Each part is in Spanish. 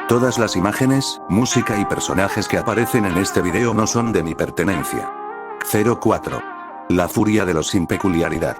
Todas las imágenes, música y personajes que aparecen en este video no son de mi pertenencia. 04. La furia de los sin peculiaridad.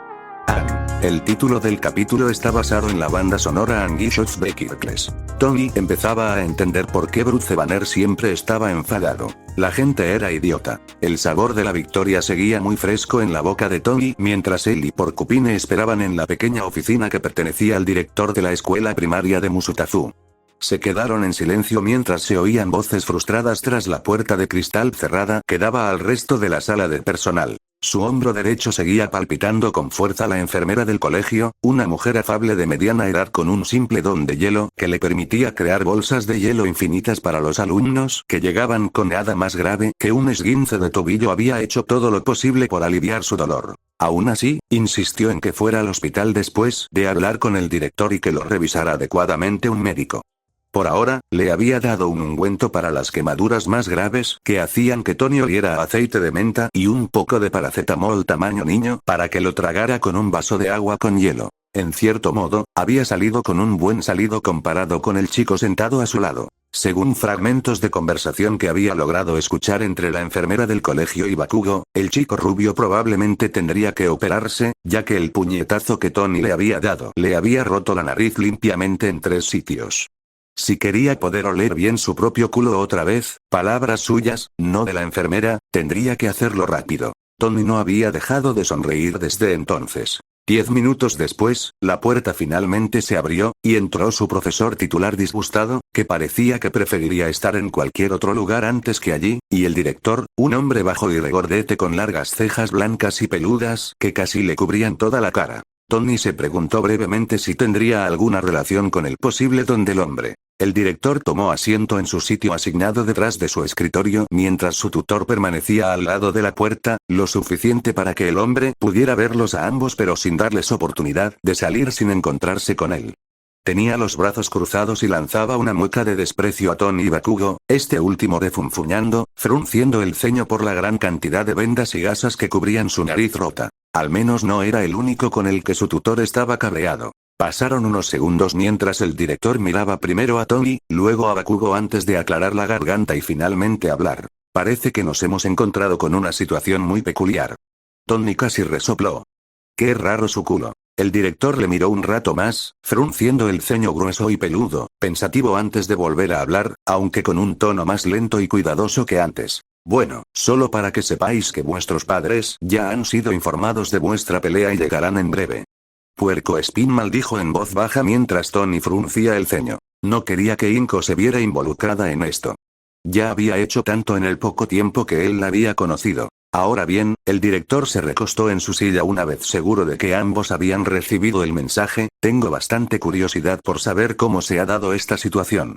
El título del capítulo está basado en la banda sonora Anguishos de Kirkles. Tony empezaba a entender por qué Bruce Banner siempre estaba enfadado. La gente era idiota. El sabor de la victoria seguía muy fresco en la boca de Tony mientras él y Porcupine esperaban en la pequeña oficina que pertenecía al director de la escuela primaria de Musutazu. Se quedaron en silencio mientras se oían voces frustradas tras la puerta de cristal cerrada que daba al resto de la sala de personal. Su hombro derecho seguía palpitando con fuerza. La enfermera del colegio, una mujer afable de mediana edad con un simple don de hielo que le permitía crear bolsas de hielo infinitas para los alumnos que llegaban con nada más grave que un esguince de tobillo, había hecho todo lo posible por aliviar su dolor. Aún así, insistió en que fuera al hospital después de hablar con el director y que lo revisara adecuadamente un médico. Por ahora, le había dado un ungüento para las quemaduras más graves que hacían que Tony oliera a aceite de menta y un poco de paracetamol tamaño niño para que lo tragara con un vaso de agua con hielo. En cierto modo, había salido con un buen salido comparado con el chico sentado a su lado. Según fragmentos de conversación que había logrado escuchar entre la enfermera del colegio y Bakugo, el chico rubio probablemente tendría que operarse, ya que el puñetazo que Tony le había dado le había roto la nariz limpiamente en 3 sitios. Si quería poder oler bien su propio culo otra vez, palabras suyas, no de la enfermera, tendría que hacerlo rápido. Tony no había dejado de sonreír desde entonces. 10 minutos después, la puerta finalmente se abrió, y entró su profesor titular disgustado, que parecía que preferiría estar en cualquier otro lugar antes que allí, y el director, un hombre bajo y regordete con largas cejas blancas y peludas que casi le cubrían toda la cara. Tony se preguntó brevemente si tendría alguna relación con el posible don del hombre. El director tomó asiento en su sitio asignado detrás de su escritorio mientras su tutor permanecía al lado de la puerta, lo suficiente para que el hombre pudiera verlos a ambos pero sin darles oportunidad de salir sin encontrarse con él. Tenía los brazos cruzados y lanzaba una mueca de desprecio a Tony y Bakugo, este último refunfuñando, frunciendo el ceño por la gran cantidad de vendas y gasas que cubrían su nariz rota. Al menos no era el único con el que su tutor estaba cabreado. Pasaron unos segundos mientras el director miraba primero a Tony, luego a Bakugo antes de aclarar la garganta y finalmente hablar. Parece que nos hemos encontrado con una situación muy peculiar. Tony casi resopló. Qué raro su culo. El director le miró un rato más, frunciendo el ceño grueso y peludo, pensativo antes de volver a hablar, aunque con un tono más lento y cuidadoso que antes. Bueno, solo para que sepáis que vuestros padres ya han sido informados de vuestra pelea y llegarán en breve. Puercoespín maldijo en voz baja mientras Tony fruncía el ceño. No quería que Inko se viera involucrada en esto. Ya había hecho tanto en el poco tiempo que él la había conocido. Ahora bien, el director se recostó en su silla una vez seguro de que ambos habían recibido el mensaje. Tengo bastante curiosidad por saber cómo se ha dado esta situación.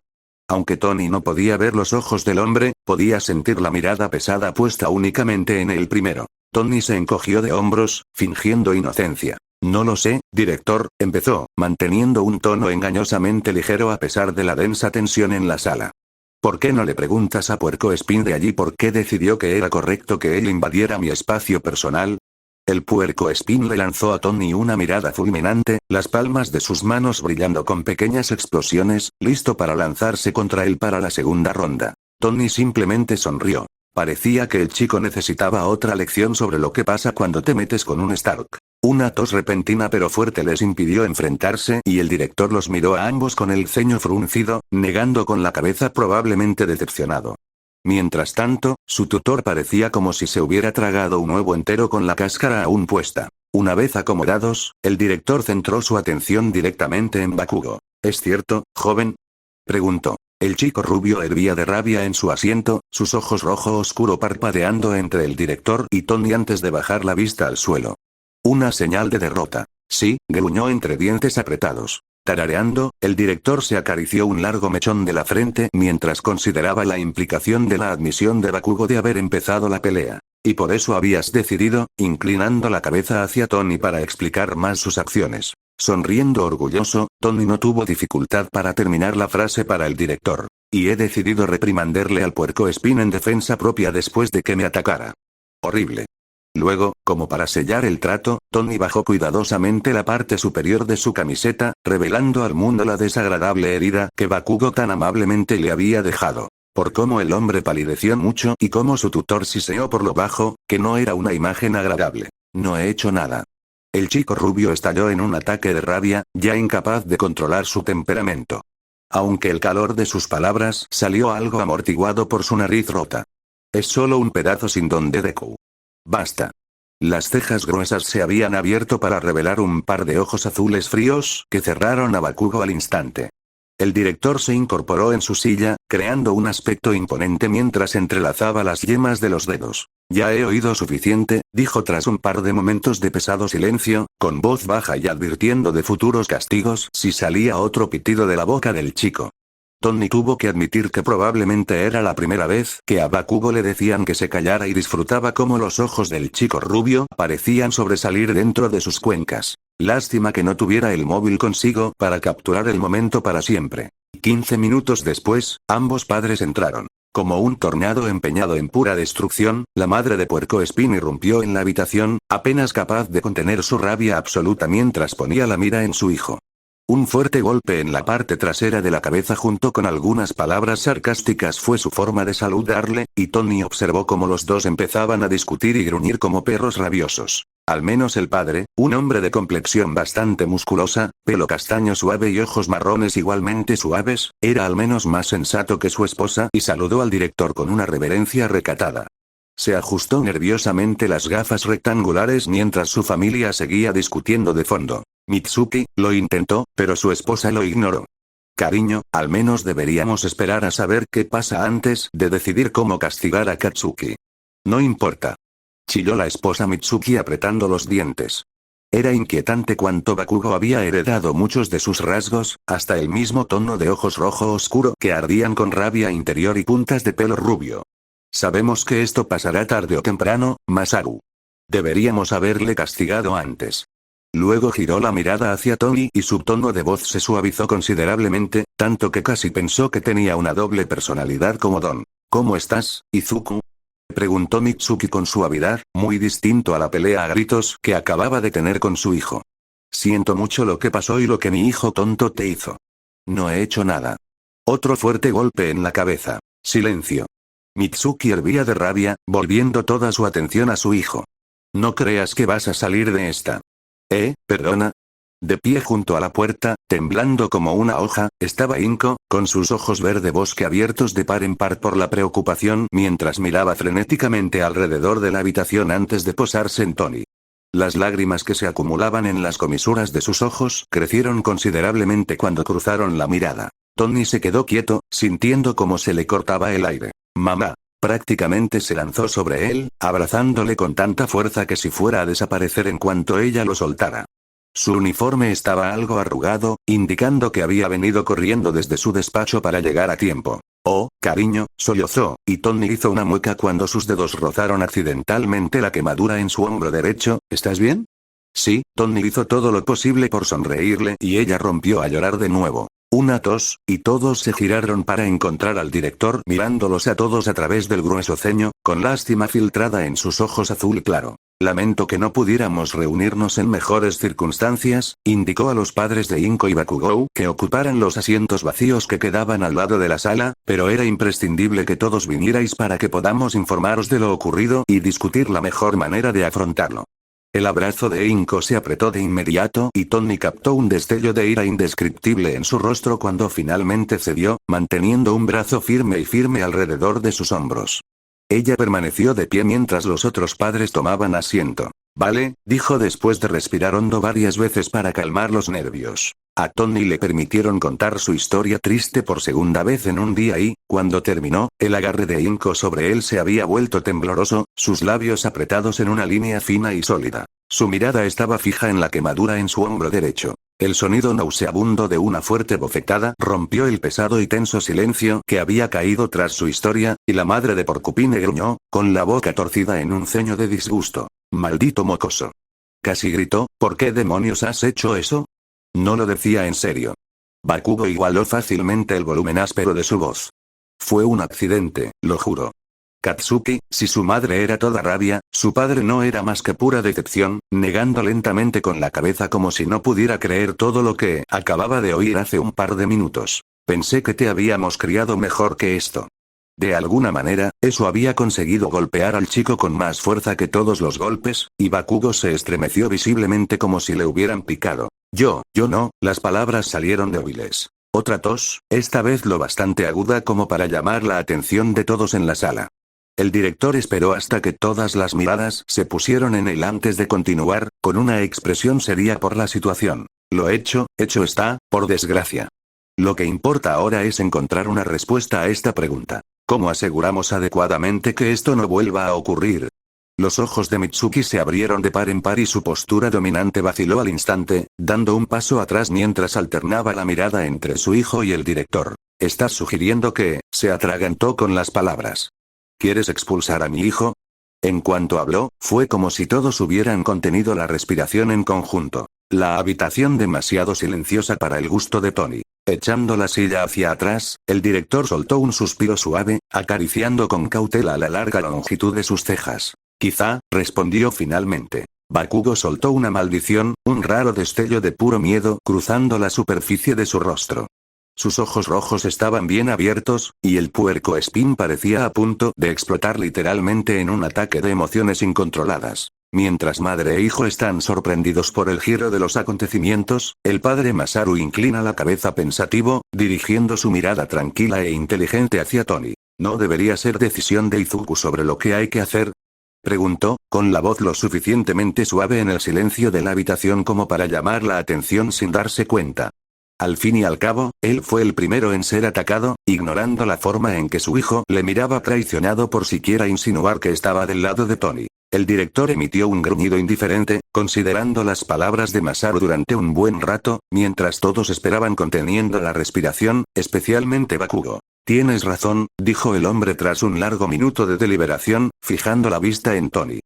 Aunque Tony no podía ver los ojos del hombre, podía sentir la mirada pesada puesta únicamente en el primero. Tony se encogió de hombros, fingiendo inocencia. No lo sé, director, empezó, manteniendo un tono engañosamente ligero a pesar de la densa tensión en la sala. ¿Por qué no le preguntas a Puercoespín de allí por qué decidió que era correcto que él invadiera mi espacio personal? El Puercoespín le lanzó a Tony una mirada fulminante, las palmas de sus manos brillando con pequeñas explosiones, listo para lanzarse contra él para la segunda ronda. Tony simplemente sonrió. Parecía que el chico necesitaba otra lección sobre lo que pasa cuando te metes con un Stark. Una tos repentina pero fuerte les impidió enfrentarse y el director los miró a ambos con el ceño fruncido, negando con la cabeza probablemente decepcionado. Mientras tanto, su tutor parecía como si se hubiera tragado un huevo entero con la cáscara aún puesta. Una vez acomodados, el director centró su atención directamente en Bakugo. ¿Es cierto, joven?, preguntó. El chico rubio hervía de rabia en su asiento, sus ojos rojo oscuro parpadeando entre el director y Tony antes de bajar la vista al suelo. Una señal de derrota. Sí, gruñó entre dientes apretados. Tarareando, el director se acarició un largo mechón de la frente mientras consideraba la implicación de la admisión de Bakugo de haber empezado la pelea. Y por eso habías decidido, inclinando la cabeza hacia Tony para explicar más sus acciones. Sonriendo orgulloso, Tony no tuvo dificultad para terminar la frase para el director. Y he decidido reprimanderle al Puercoespín en defensa propia después de que me atacara. Horrible. Luego, como para sellar el trato, Tony bajó cuidadosamente la parte superior de su camiseta, revelando al mundo la desagradable herida que Bakugo tan amablemente le había dejado. Por cómo el hombre palideció mucho y cómo su tutor siseó por lo bajo, que no era una imagen agradable. No he hecho nada. El chico rubio estalló en un ataque de rabia, ya incapaz de controlar su temperamento. Aunque el calor de sus palabras salió algo amortiguado por su nariz rota. Es solo un pedazo sin don de Deku. Basta. Las cejas gruesas se habían abierto para revelar un par de ojos azules fríos que cerraron a Bakugo al instante. El director se incorporó en su silla, creando un aspecto imponente mientras entrelazaba las yemas de los dedos. Ya he oído suficiente, dijo tras un par de momentos de pesado silencio, con voz baja y advirtiendo de futuros castigos si salía otro pitido de la boca del chico. Tony tuvo que admitir que probablemente era la primera vez que a Bakugo le decían que se callara y disfrutaba cómo los ojos del chico rubio parecían sobresalir dentro de sus cuencas. Lástima que no tuviera el móvil consigo para capturar el momento para siempre. 15 minutos después, ambos padres entraron. Como un tornado empeñado en pura destrucción, la madre de Puercoespín irrumpió en la habitación, apenas capaz de contener su rabia absoluta mientras ponía la mira en su hijo. Un fuerte golpe en la parte trasera de la cabeza junto con algunas palabras sarcásticas fue su forma de saludarle, y Tony observó cómo los dos empezaban a discutir y gruñir como perros rabiosos. Al menos el padre, un hombre de complexión bastante musculosa, pelo castaño suave y ojos marrones igualmente suaves, era al menos más sensato que su esposa y saludó al director con una reverencia recatada. Se ajustó nerviosamente las gafas rectangulares mientras su familia seguía discutiendo de fondo. Mitsuki lo intentó, pero su esposa lo ignoró. Cariño, al menos deberíamos esperar a saber qué pasa antes de decidir cómo castigar a Katsuki. No importa. Chilló la esposa Mitsuki apretando los dientes. Era inquietante cuánto Bakugo había heredado muchos de sus rasgos, hasta el mismo tono de ojos rojo oscuro que ardían con rabia interior y puntas de pelo rubio. Sabemos que esto pasará tarde o temprano, Masaru. Deberíamos haberle castigado antes. Luego giró la mirada hacia Tony y su tono de voz se suavizó considerablemente, tanto que casi pensó que tenía una doble personalidad como Don. ¿Cómo estás, Izuku? Preguntó Mitsuki con suavidad, muy distinto a la pelea a gritos que acababa de tener con su hijo. Siento mucho lo que pasó y lo que mi hijo tonto te hizo. No he hecho nada. Otro fuerte golpe en la cabeza. Silencio. Mitsuki hervía de rabia, volviendo toda su atención a su hijo. No creas que vas a salir de esta. Perdona. De pie junto a la puerta, temblando como una hoja, estaba Inko, con sus ojos verde bosque abiertos de par en par por la preocupación mientras miraba frenéticamente alrededor de la habitación antes de posarse en Tony. Las lágrimas que se acumulaban en las comisuras de sus ojos crecieron considerablemente cuando cruzaron la mirada. Tony se quedó quieto, sintiendo cómo se le cortaba el aire. Mamá. Prácticamente se lanzó sobre él, abrazándole con tanta fuerza que si fuera a desaparecer en cuanto ella lo soltara. Su uniforme estaba algo arrugado, indicando que había venido corriendo desde su despacho para llegar a tiempo. Oh, cariño, sollozó, y Tony hizo una mueca cuando sus dedos rozaron accidentalmente la quemadura en su hombro derecho. ¿Estás bien? Sí, Tony hizo todo lo posible por sonreírle y ella rompió a llorar de nuevo. Una tos, y todos se giraron para encontrar al director mirándolos a todos a través del grueso ceño, con lástima filtrada en sus ojos azul claro. Lamento que no pudiéramos reunirnos en mejores circunstancias, indicó a los padres de Inko y Bakugou que ocuparan los asientos vacíos que quedaban al lado de la sala, pero era imprescindible que todos vinierais para que podamos informaros de lo ocurrido y discutir la mejor manera de afrontarlo. El abrazo de Inko se apretó de inmediato y Tony captó un destello de ira indescriptible en su rostro cuando finalmente cedió, manteniendo un brazo firme alrededor de sus hombros. Ella permaneció de pie mientras los otros padres tomaban asiento. Vale, dijo después de respirar hondo varias veces para calmar los nervios. A Tony le permitieron contar su historia triste por segunda vez en un día y, cuando terminó, el agarre de Inko sobre él se había vuelto tembloroso, sus labios apretados en una línea fina y sólida. Su mirada estaba fija en la quemadura en su hombro derecho. El sonido nauseabundo de una fuerte bofetada rompió el pesado y tenso silencio que había caído tras su historia, y la madre de Porcupine gruñó, con la boca torcida en un ceño de disgusto. «Maldito mocoso». Casi gritó, «¿Por qué demonios has hecho eso?» No lo decía en serio. Bakugo igualó fácilmente el volumen áspero de su voz. Fue un accidente, lo juro. Katsuki, si su madre era toda rabia, su padre no era más que pura decepción, negando lentamente con la cabeza como si no pudiera creer todo lo que acababa de oír hace un par de minutos. Pensé que te habíamos criado mejor que esto. De alguna manera, eso había conseguido golpear al chico con más fuerza que todos los golpes, y Bakugo se estremeció visiblemente como si le hubieran picado. Yo no, las palabras salieron débiles. Otra tos, esta vez lo bastante aguda como para llamar la atención de todos en la sala. El director esperó hasta que todas las miradas se pusieron en él antes de continuar, con una expresión seria por la situación. Lo hecho está, por desgracia. Lo que importa ahora es encontrar una respuesta a esta pregunta. ¿Cómo aseguramos adecuadamente que esto no vuelva a ocurrir? Los ojos de Mitsuki se abrieron de par en par y su postura dominante vaciló al instante, dando un paso atrás mientras alternaba la mirada entre su hijo y el director. ¿Estás sugiriendo que...? Se atragantó con las palabras. ¿Quieres expulsar a mi hijo? En cuanto habló, fue como si todos hubieran contenido la respiración en conjunto. La habitación demasiado silenciosa para el gusto de Tony. Echando la silla hacia atrás, el director soltó un suspiro suave, acariciando con cautela la larga longitud de sus cejas. Quizá, respondió finalmente. Bakugo soltó una maldición, un raro destello de puro miedo cruzando la superficie de su rostro. Sus ojos rojos estaban bien abiertos, y el puercoespín parecía a punto de explotar literalmente en un ataque de emociones incontroladas. Mientras madre e hijo están sorprendidos por el giro de los acontecimientos, el padre Masaru inclina la cabeza pensativo, dirigiendo su mirada tranquila e inteligente hacia Tony. ¿No debería ser decisión de Izuku sobre lo que hay que hacer? Preguntó, con la voz lo suficientemente suave en el silencio de la habitación como para llamar la atención sin darse cuenta. Al fin y al cabo, él fue el primero en ser atacado, ignorando la forma en que su hijo le miraba traicionado por siquiera insinuar que estaba del lado de Tony. El director emitió un gruñido indiferente, considerando las palabras de Masaru durante un buen rato, mientras todos esperaban conteniendo la respiración, especialmente Bakugo. Tienes razón, dijo el hombre tras un largo minuto de deliberación, fijando la vista en Tony.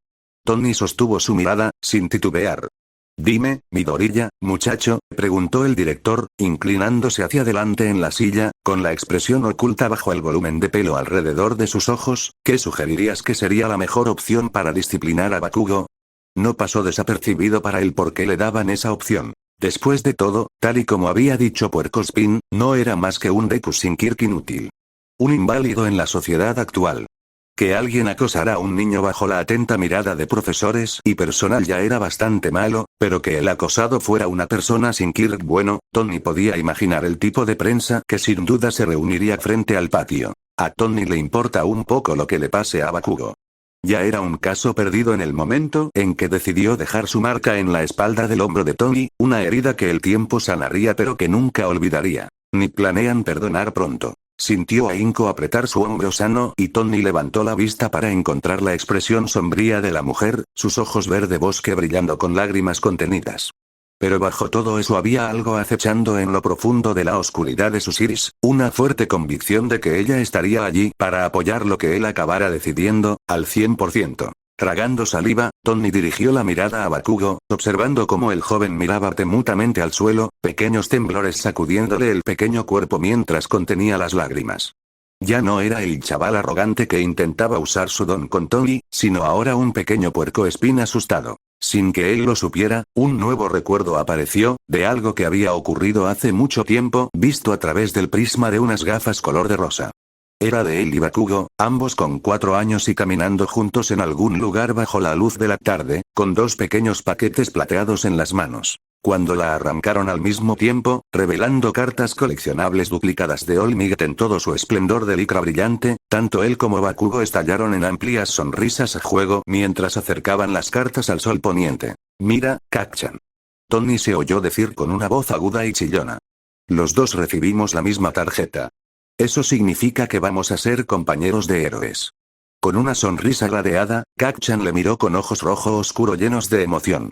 Tony sostuvo su mirada, sin titubear. Dime, Midoriya, muchacho, preguntó el director, inclinándose hacia adelante en la silla, con la expresión oculta bajo el volumen de pelo alrededor de sus ojos, ¿qué sugerirías que sería la mejor opción para disciplinar a Bakugo? No pasó desapercibido para él por qué le daban esa opción. Después de todo, tal y como había dicho Puercoespín, no era más que un Deku sin Kirk inútil. Un inválido en la sociedad actual. Que alguien acosara a un niño bajo la atenta mirada de profesores y personal ya era bastante malo, pero que el acosado fuera una persona sin Kirk bueno, Tony podía imaginar el tipo de prensa que sin duda se reuniría frente al patio. A Tony le importa un poco lo que le pase a Bakugo. Ya era un caso perdido en el momento en que decidió dejar su marca en la espalda del hombro de Tony, una herida que el tiempo sanaría pero que nunca olvidaría. Ni planean perdonar pronto. Sintió a Inko apretar su hombro sano y Tony levantó la vista para encontrar la expresión sombría de la mujer, sus ojos verde bosque brillando con lágrimas contenidas. Pero bajo todo eso había algo acechando en lo profundo de la oscuridad de sus iris, una fuerte convicción de que ella estaría allí para apoyar lo que él acabara decidiendo, al 100%. Tragando saliva, Tony dirigió la mirada a Bakugo, observando cómo el joven miraba temutamente al suelo, pequeños temblores sacudiéndole el pequeño cuerpo mientras contenía las lágrimas. Ya no era el chaval arrogante que intentaba usar su don con Tony, sino ahora un pequeño puercoespín asustado. Sin que él lo supiera, un nuevo recuerdo apareció, de algo que había ocurrido hace mucho tiempo, visto a través del prisma de unas gafas color de rosa. Era de él y Bakugo, ambos con 4 años y caminando juntos en algún lugar bajo la luz de la tarde, con 2 pequeños paquetes plateados en las manos. Cuando la arrancaron al mismo tiempo, revelando cartas coleccionables duplicadas de All Might en todo su esplendor de licra brillante, tanto él como Bakugo estallaron en amplias sonrisas a juego mientras acercaban las cartas al sol poniente. Mira, Kacchan. Tony se oyó decir con una voz aguda y chillona. Los dos recibimos la misma tarjeta. Eso significa que vamos a ser compañeros de héroes. Con una sonrisa ladeada, Kacchan le miró con ojos rojo oscuro llenos de emoción.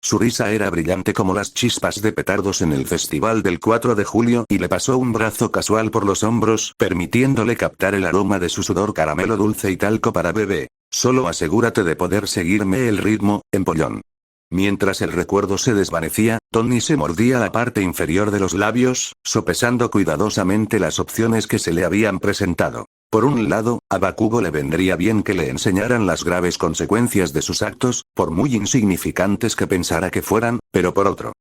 Su risa era brillante como las chispas de petardos en el festival del 4 de julio y le pasó un brazo casual por los hombros, permitiéndole captar el aroma de su sudor caramelo dulce y talco para bebé. Solo asegúrate de poder seguirme el ritmo, empollón. Mientras el recuerdo se desvanecía, Tony se mordía la parte inferior de los labios, sopesando cuidadosamente las opciones que se le habían presentado. Por un lado, a Bakugo le vendría bien que le enseñaran las graves consecuencias de sus actos, por muy insignificantes que pensara que fueran, pero por otro.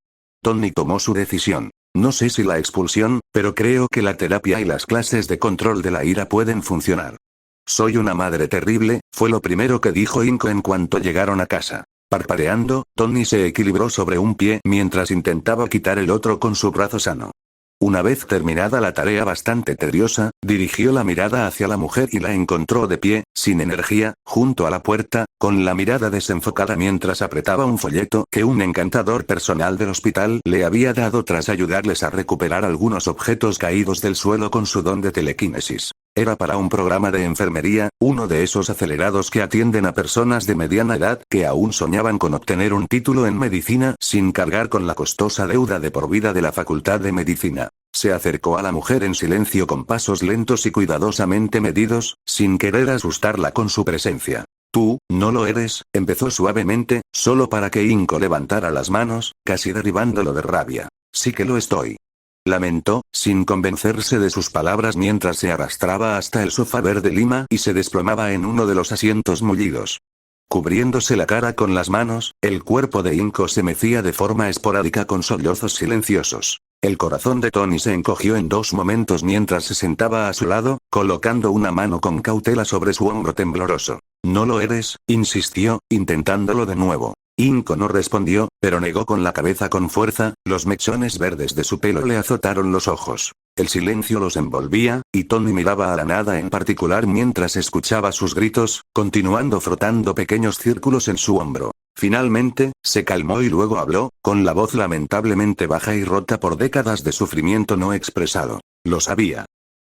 Tony tomó su decisión. No sé si la expulsión, pero creo que la terapia y las clases de control de la ira pueden funcionar. Soy una madre terrible, fue lo primero que dijo Inko en cuanto llegaron a casa. Parpadeando, Tony se equilibró sobre un pie mientras intentaba quitar el otro con su brazo sano. Una vez terminada la tarea bastante tediosa, dirigió la mirada hacia la mujer y la encontró de pie, sin energía, junto a la puerta, con la mirada desenfocada mientras apretaba un folleto que un encantador personal del hospital le había dado tras ayudarles a recuperar algunos objetos caídos del suelo con su don de telequinesis. Era para un programa de enfermería, uno de esos acelerados que atienden a personas de mediana edad que aún soñaban con obtener un título en medicina sin cargar con la costosa deuda de por vida de la Facultad de Medicina. Se acercó a la mujer en silencio con pasos lentos y cuidadosamente medidos, sin querer asustarla con su presencia. Tú, no lo eres, empezó suavemente, solo para que Inko levantara las manos, casi derribándolo de rabia. Sí que lo estoy. Lamentó, sin convencerse de sus palabras mientras se arrastraba hasta el sofá verde lima y se desplomaba en uno de los asientos mullidos. Cubriéndose la cara con las manos, el cuerpo de Inko se mecía de forma esporádica con sollozos silenciosos. El corazón de Tony se encogió en 2 momentos mientras se sentaba a su lado, colocando una mano con cautela sobre su hombro tembloroso. No lo eres, insistió, intentándolo de nuevo. Inko no respondió, pero negó con la cabeza con fuerza, los mechones verdes de su pelo le azotaron los ojos. El silencio los envolvía, y Tony miraba a la nada en particular mientras escuchaba sus gritos, continuando frotando pequeños círculos en su hombro. Finalmente, se calmó y luego habló, con la voz lamentablemente baja y rota por décadas de sufrimiento no expresado. Lo sabía.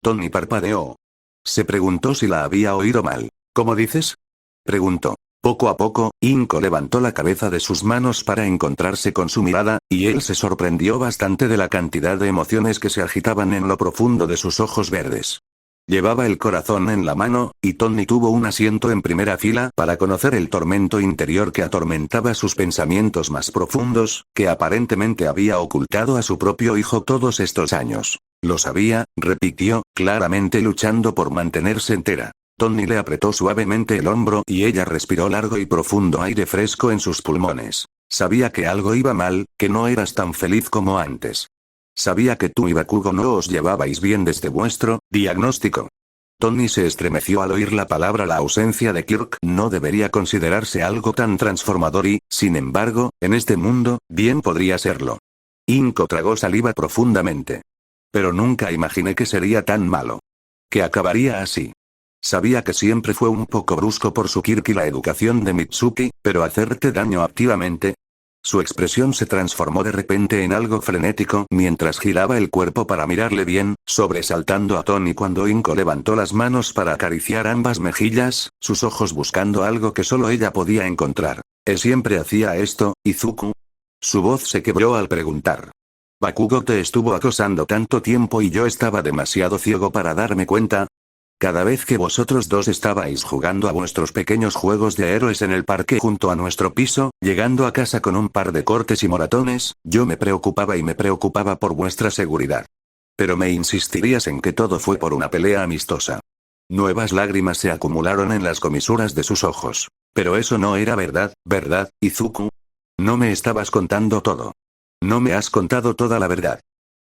Tony parpadeó. Se preguntó si la había oído mal. ¿Cómo dices? Preguntó. Poco a poco, Inko levantó la cabeza de sus manos para encontrarse con su mirada, y él se sorprendió bastante de la cantidad de emociones que se agitaban en lo profundo de sus ojos verdes. Llevaba el corazón en la mano, y Tony tuvo un asiento en primera fila para conocer el tormento interior que atormentaba sus pensamientos más profundos, que aparentemente había ocultado a su propio hijo todos estos años. Lo sabía, repitió, claramente luchando por mantenerse entera. Tony le apretó suavemente el hombro y ella respiró largo y profundo aire fresco en sus pulmones. Sabía que algo iba mal, que no eras tan feliz como antes. Sabía que tú y Bakugo no os llevabais bien desde vuestro diagnóstico. Tony se estremeció al oír la palabra. La ausencia de Kirk no debería considerarse algo tan transformador y, sin embargo, en este mundo, bien podría serlo. Inko tragó saliva profundamente. Pero nunca imaginé que sería tan malo. Que acabaría así. Sabía que siempre fue un poco brusco por su Kirk y la educación de Mitsuki, pero hacerte daño activamente. Su expresión se transformó de repente en algo frenético mientras giraba el cuerpo para mirarle bien, sobresaltando a Tony cuando Inko levantó las manos para acariciar ambas mejillas, sus ojos buscando algo que solo ella podía encontrar. Él siempre hacía esto, Izuku. Su voz se quebró al preguntar. Bakugo te estuvo acosando tanto tiempo y yo estaba demasiado ciego para darme cuenta. Cada vez que vosotros dos estabais jugando a vuestros pequeños juegos de héroes en el parque junto a nuestro piso, llegando a casa con un par de cortes y moratones, yo me preocupaba y me preocupaba por vuestra seguridad. Pero me insistirías en que todo fue por una pelea amistosa. Nuevas lágrimas se acumularon en las comisuras de sus ojos. Pero eso no era verdad, ¿verdad, Izuku? No me estabas contando todo. No me has contado toda la verdad.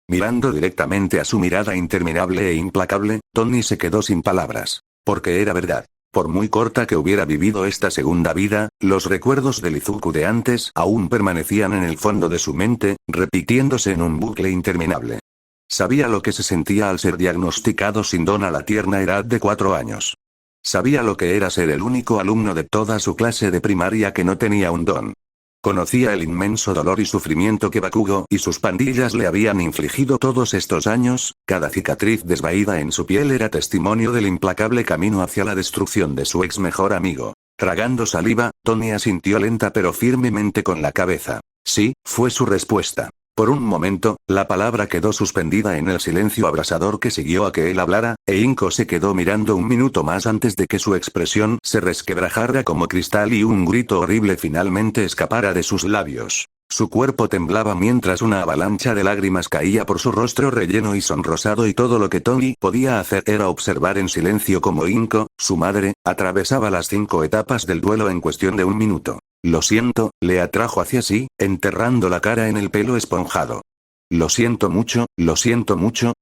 Mirando directamente a su mirada interminable e implacable, Tony se quedó sin palabras. Porque era verdad. Por muy corta que hubiera vivido esta segunda vida, los recuerdos del Izuku de antes aún permanecían en el fondo de su mente, repitiéndose en un bucle interminable. Sabía lo que se sentía al ser diagnosticado sin don a la tierna edad de 4 años. Sabía lo que era ser el único alumno de toda su clase de primaria que no tenía un don. Conocía el inmenso dolor y sufrimiento que Bakugo y sus pandillas le habían infligido todos estos años, cada cicatriz desvaída en su piel era testimonio del implacable camino hacia la destrucción de su ex mejor amigo. Tragando saliva, Tony asintió lenta pero firmemente con la cabeza. Sí, fue su respuesta. Por un momento, la palabra quedó suspendida en el silencio abrasador que siguió a que él hablara, e Inko se quedó mirando un minuto más antes de que su expresión se resquebrajara como cristal y un grito horrible finalmente escapara de sus labios. Su cuerpo temblaba mientras una avalancha de lágrimas caía por su rostro relleno y sonrosado y todo lo que Tony podía hacer era observar en silencio como Inko, su madre, atravesaba las 5 etapas del duelo en cuestión de un minuto. Lo siento, le atrajo hacia sí, enterrando la cara en el pelo esponjado. Lo siento mucho,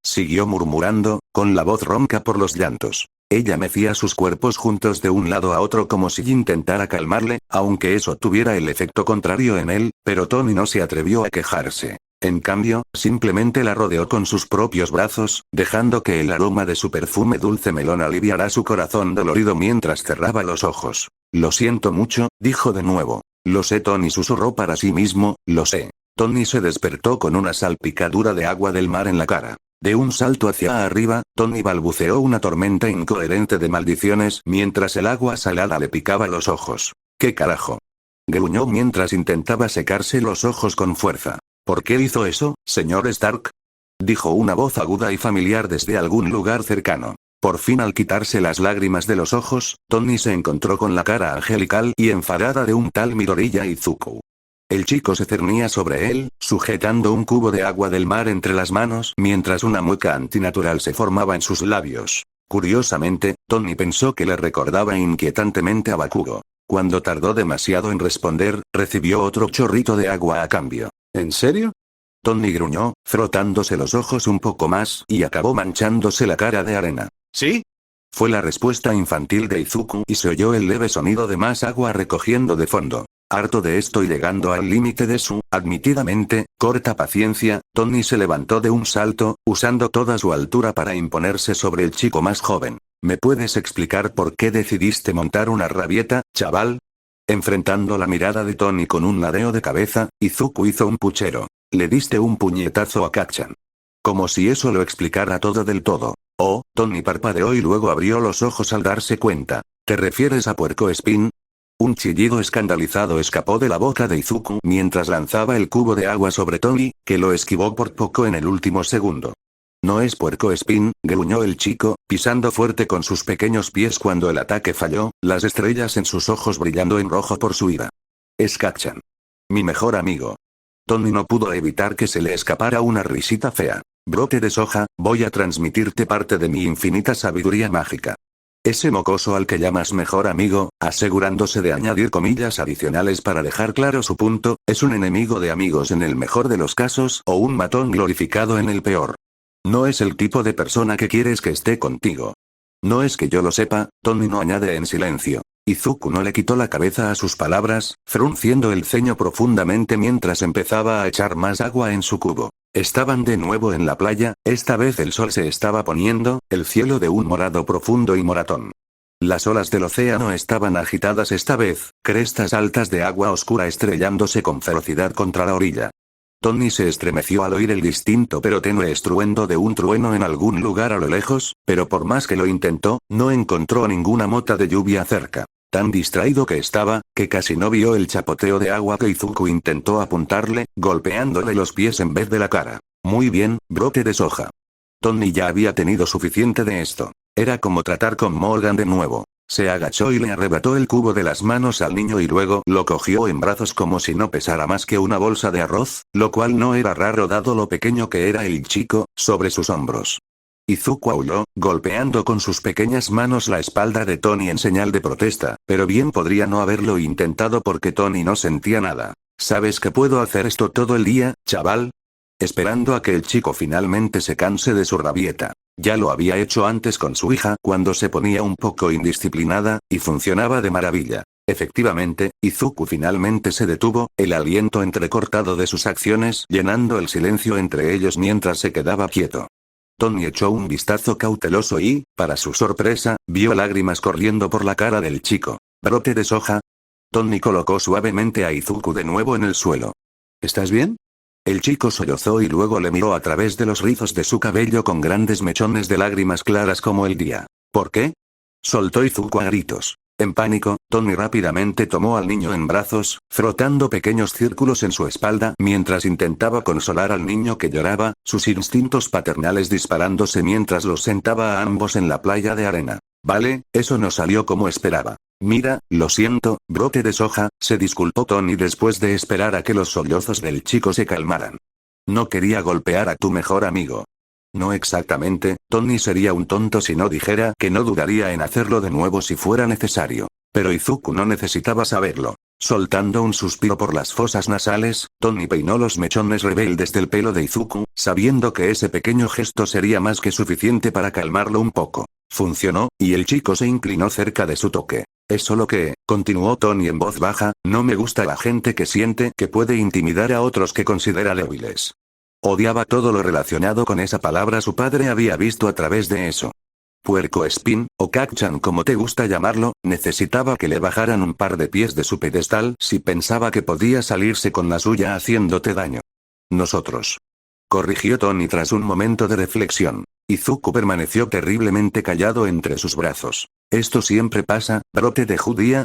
siguió murmurando, con la voz ronca por los llantos. Ella mecía sus cuerpos juntos de un lado a otro como si intentara calmarle, aunque eso tuviera el efecto contrario en él, pero Tony no se atrevió a quejarse. En cambio, simplemente la rodeó con sus propios brazos, dejando que el aroma de su perfume dulce melón aliviara su corazón dolorido mientras cerraba los ojos. Lo siento mucho, dijo de nuevo. Lo sé, Tony susurró para sí mismo, lo sé. Tony se despertó con una salpicadura de agua del mar en la cara. De un salto hacia arriba, Tony balbuceó una tormenta incoherente de maldiciones mientras el agua salada le picaba los ojos. ¿Qué carajo? Gruñó mientras intentaba secarse los ojos con fuerza. ¿Por qué hizo eso, señor Stark? Dijo una voz aguda y familiar desde algún lugar cercano. Por fin, al quitarse las lágrimas de los ojos, Tony se encontró con la cara angelical y enfadada de un tal Midoriya Izuku. El chico se cernía sobre él, sujetando un cubo de agua del mar entre las manos mientras una mueca antinatural se formaba en sus labios. Curiosamente, Tony pensó que le recordaba inquietantemente a Bakugo. Cuando tardó demasiado en responder, recibió otro chorrito de agua a cambio. ¿En serio? Tony gruñó, frotándose los ojos un poco más y acabó manchándose la cara de arena. ¿Sí? Fue la respuesta infantil de Izuku y se oyó el leve sonido de más agua recogiendo de fondo. Harto de esto y llegando al límite de su, admitidamente, corta paciencia, Tony se levantó de un salto, usando toda su altura para imponerse sobre el chico más joven. ¿Me puedes explicar por qué decidiste montar una rabieta, chaval? Enfrentando la mirada de Tony con un ladeo de cabeza, Izuku hizo un puchero. Le diste un puñetazo a Kacchan. Como si eso lo explicara todo del todo. Oh, Tony parpadeó y luego abrió los ojos al darse cuenta. ¿Te refieres a Puercoespín? Un chillido escandalizado escapó de la boca de Izuku mientras lanzaba el cubo de agua sobre Tony, que lo esquivó por poco en el último segundo. No es Puercoespín, gruñó el chico, pisando fuerte con sus pequeños pies cuando el ataque falló, las estrellas en sus ojos brillando en rojo por su ira. Es Kacchan. Mi mejor amigo. Tony no pudo evitar que se le escapara una risita fea. Brote de soja, voy a transmitirte parte de mi infinita sabiduría mágica. Ese mocoso al que llamas mejor amigo, asegurándose de añadir comillas adicionales para dejar claro su punto, es un enemigo de amigos en el mejor de los casos o un matón glorificado en el peor. No es el tipo de persona que quieres que esté contigo. No es que yo lo sepa, Tony no añade en silencio. Izuku no le quitó la cabeza a sus palabras, frunciendo el ceño profundamente mientras empezaba a echar más agua en su cubo. Estaban de nuevo en la playa, esta vez el sol se estaba poniendo, el cielo de un morado profundo y moratón. Las olas del océano estaban agitadas esta vez, crestas altas de agua oscura estrellándose con ferocidad contra la orilla. Tony se estremeció al oír el distinto pero tenue estruendo de un trueno en algún lugar a lo lejos, pero por más que lo intentó, no encontró ninguna mota de lluvia cerca. Tan distraído que estaba, que casi no vio el chapoteo de agua que Izuku intentó apuntarle, golpeándole los pies en vez de la cara. Muy bien, brote de soja. Tony ya había tenido suficiente de esto. Era como tratar con Morgan de nuevo. Se agachó y le arrebató el cubo de las manos al niño y luego lo cogió en brazos como si no pesara más que una bolsa de arroz, lo cual no era raro dado lo pequeño que era el chico, sobre sus hombros. Izuku aulló, golpeando con sus pequeñas manos la espalda de Tony en señal de protesta, pero bien podría no haberlo intentado porque Tony no sentía nada. ¿Sabes que puedo hacer esto todo el día, chaval? Esperando a que el chico finalmente se canse de su rabieta. Ya lo había hecho antes con su hija cuando se ponía un poco indisciplinada, y funcionaba de maravilla. Efectivamente, Izuku finalmente se detuvo, el aliento entrecortado de sus acciones llenando el silencio entre ellos mientras se quedaba quieto. Tony echó un vistazo cauteloso y, para su sorpresa, vio lágrimas corriendo por la cara del chico. ¿Brote de soja? Tony colocó suavemente a Izuku de nuevo en el suelo. ¿Estás bien? El chico sollozó y luego le miró a través de los rizos de su cabello con grandes mechones de lágrimas claras como el día. ¿Por qué? Soltó Izuku a gritos. En pánico, Tony rápidamente tomó al niño en brazos, frotando pequeños círculos en su espalda mientras intentaba consolar al niño que lloraba, sus instintos paternales disparándose mientras los sentaba a ambos en la playa de arena. Vale, eso no salió como esperaba. Mira, lo siento, brote de soja, se disculpó Tony después de esperar a que los sollozos del chico se calmaran. No quería golpear a tu mejor amigo. No exactamente, Tony sería un tonto si no dijera que no dudaría en hacerlo de nuevo si fuera necesario. Pero Izuku no necesitaba saberlo. Soltando un suspiro por las fosas nasales, Tony peinó los mechones rebeldes del pelo de Izuku, sabiendo que ese pequeño gesto sería más que suficiente para calmarlo un poco. Funcionó, y el chico se inclinó cerca de su toque. Es solo que, continuó Tony en voz baja, no me gusta la gente que siente que puede intimidar a otros que considera débiles. Odiaba todo lo relacionado con esa palabra, su padre había visto a través de eso. Puercoespín, o Kacchan como te gusta llamarlo, necesitaba que le bajaran un par de pies de su pedestal si pensaba que podía salirse con la suya haciéndote daño. Nosotros. Corrigió Tony tras un momento de reflexión. Izuku permaneció terriblemente callado entre sus brazos. ¿Esto siempre pasa, brote de judía?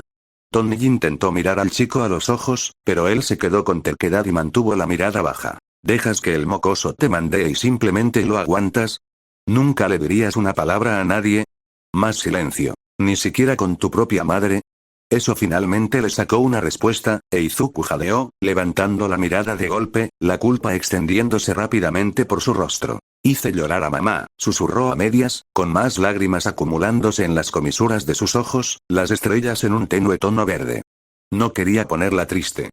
Tony intentó mirar al chico a los ojos, pero él se quedó con terquedad y mantuvo la mirada baja. ¿Dejas que el mocoso te mande y simplemente lo aguantas? ¿Nunca le dirías una palabra a nadie? Más silencio. ¿Ni siquiera con tu propia madre? Eso finalmente le sacó una respuesta, e Izuku jadeó, levantando la mirada de golpe, la culpa extendiéndose rápidamente por su rostro. Hice llorar a mamá, susurró a medias, con más lágrimas acumulándose en las comisuras de sus ojos, las estrellas en un tenue tono verde. No quería ponerla triste.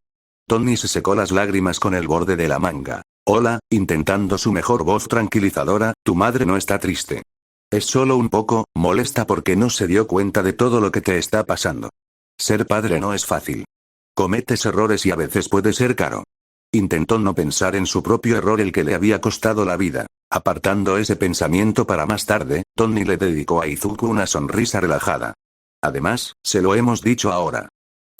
Tony se secó las lágrimas con el borde de la manga. Hola, intentando su mejor voz tranquilizadora, tu madre no está triste. Es solo un poco molesta porque no se dio cuenta de todo lo que te está pasando. Ser padre no es fácil. Cometes errores y a veces puede ser caro. Intentó no pensar en su propio error, el que le había costado la vida. Apartando ese pensamiento para más tarde, Tony le dedicó a Izuku una sonrisa relajada. Además, se lo hemos dicho ahora.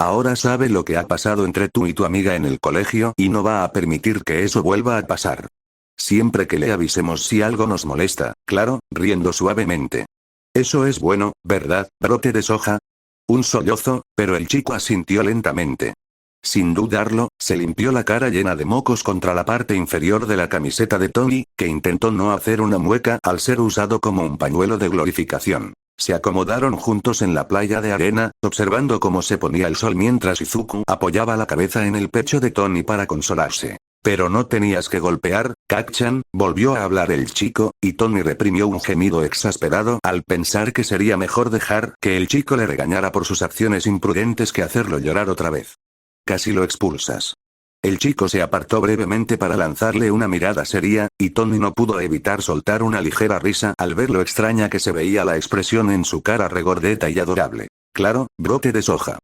Ahora sabe lo que ha pasado entre tú y tu amiga en el colegio y no va a permitir que eso vuelva a pasar. Siempre que le avisemos si algo nos molesta, claro, riendo suavemente. Eso es bueno, ¿verdad, brote de soja? Un sollozo, pero el chico asintió lentamente. Sin dudarlo, se limpió la cara llena de mocos contra la parte inferior de la camiseta de Tony, que intentó no hacer una mueca al ser usado como un pañuelo de glorificación. Se acomodaron juntos en la playa de arena, observando cómo se ponía el sol mientras Izuku apoyaba la cabeza en el pecho de Tony para consolarse. Pero no tenías que golpear, Kacchan, volvió a hablar el chico, y Tony reprimió un gemido exasperado al pensar que sería mejor dejar que el chico le regañara por sus acciones imprudentes que hacerlo llorar otra vez. Casi lo expulsas. El chico se apartó brevemente para lanzarle una mirada seria, y Tony no pudo evitar soltar una ligera risa al ver lo extraña que se veía la expresión en su cara regordeta y adorable. Claro, brote de soja.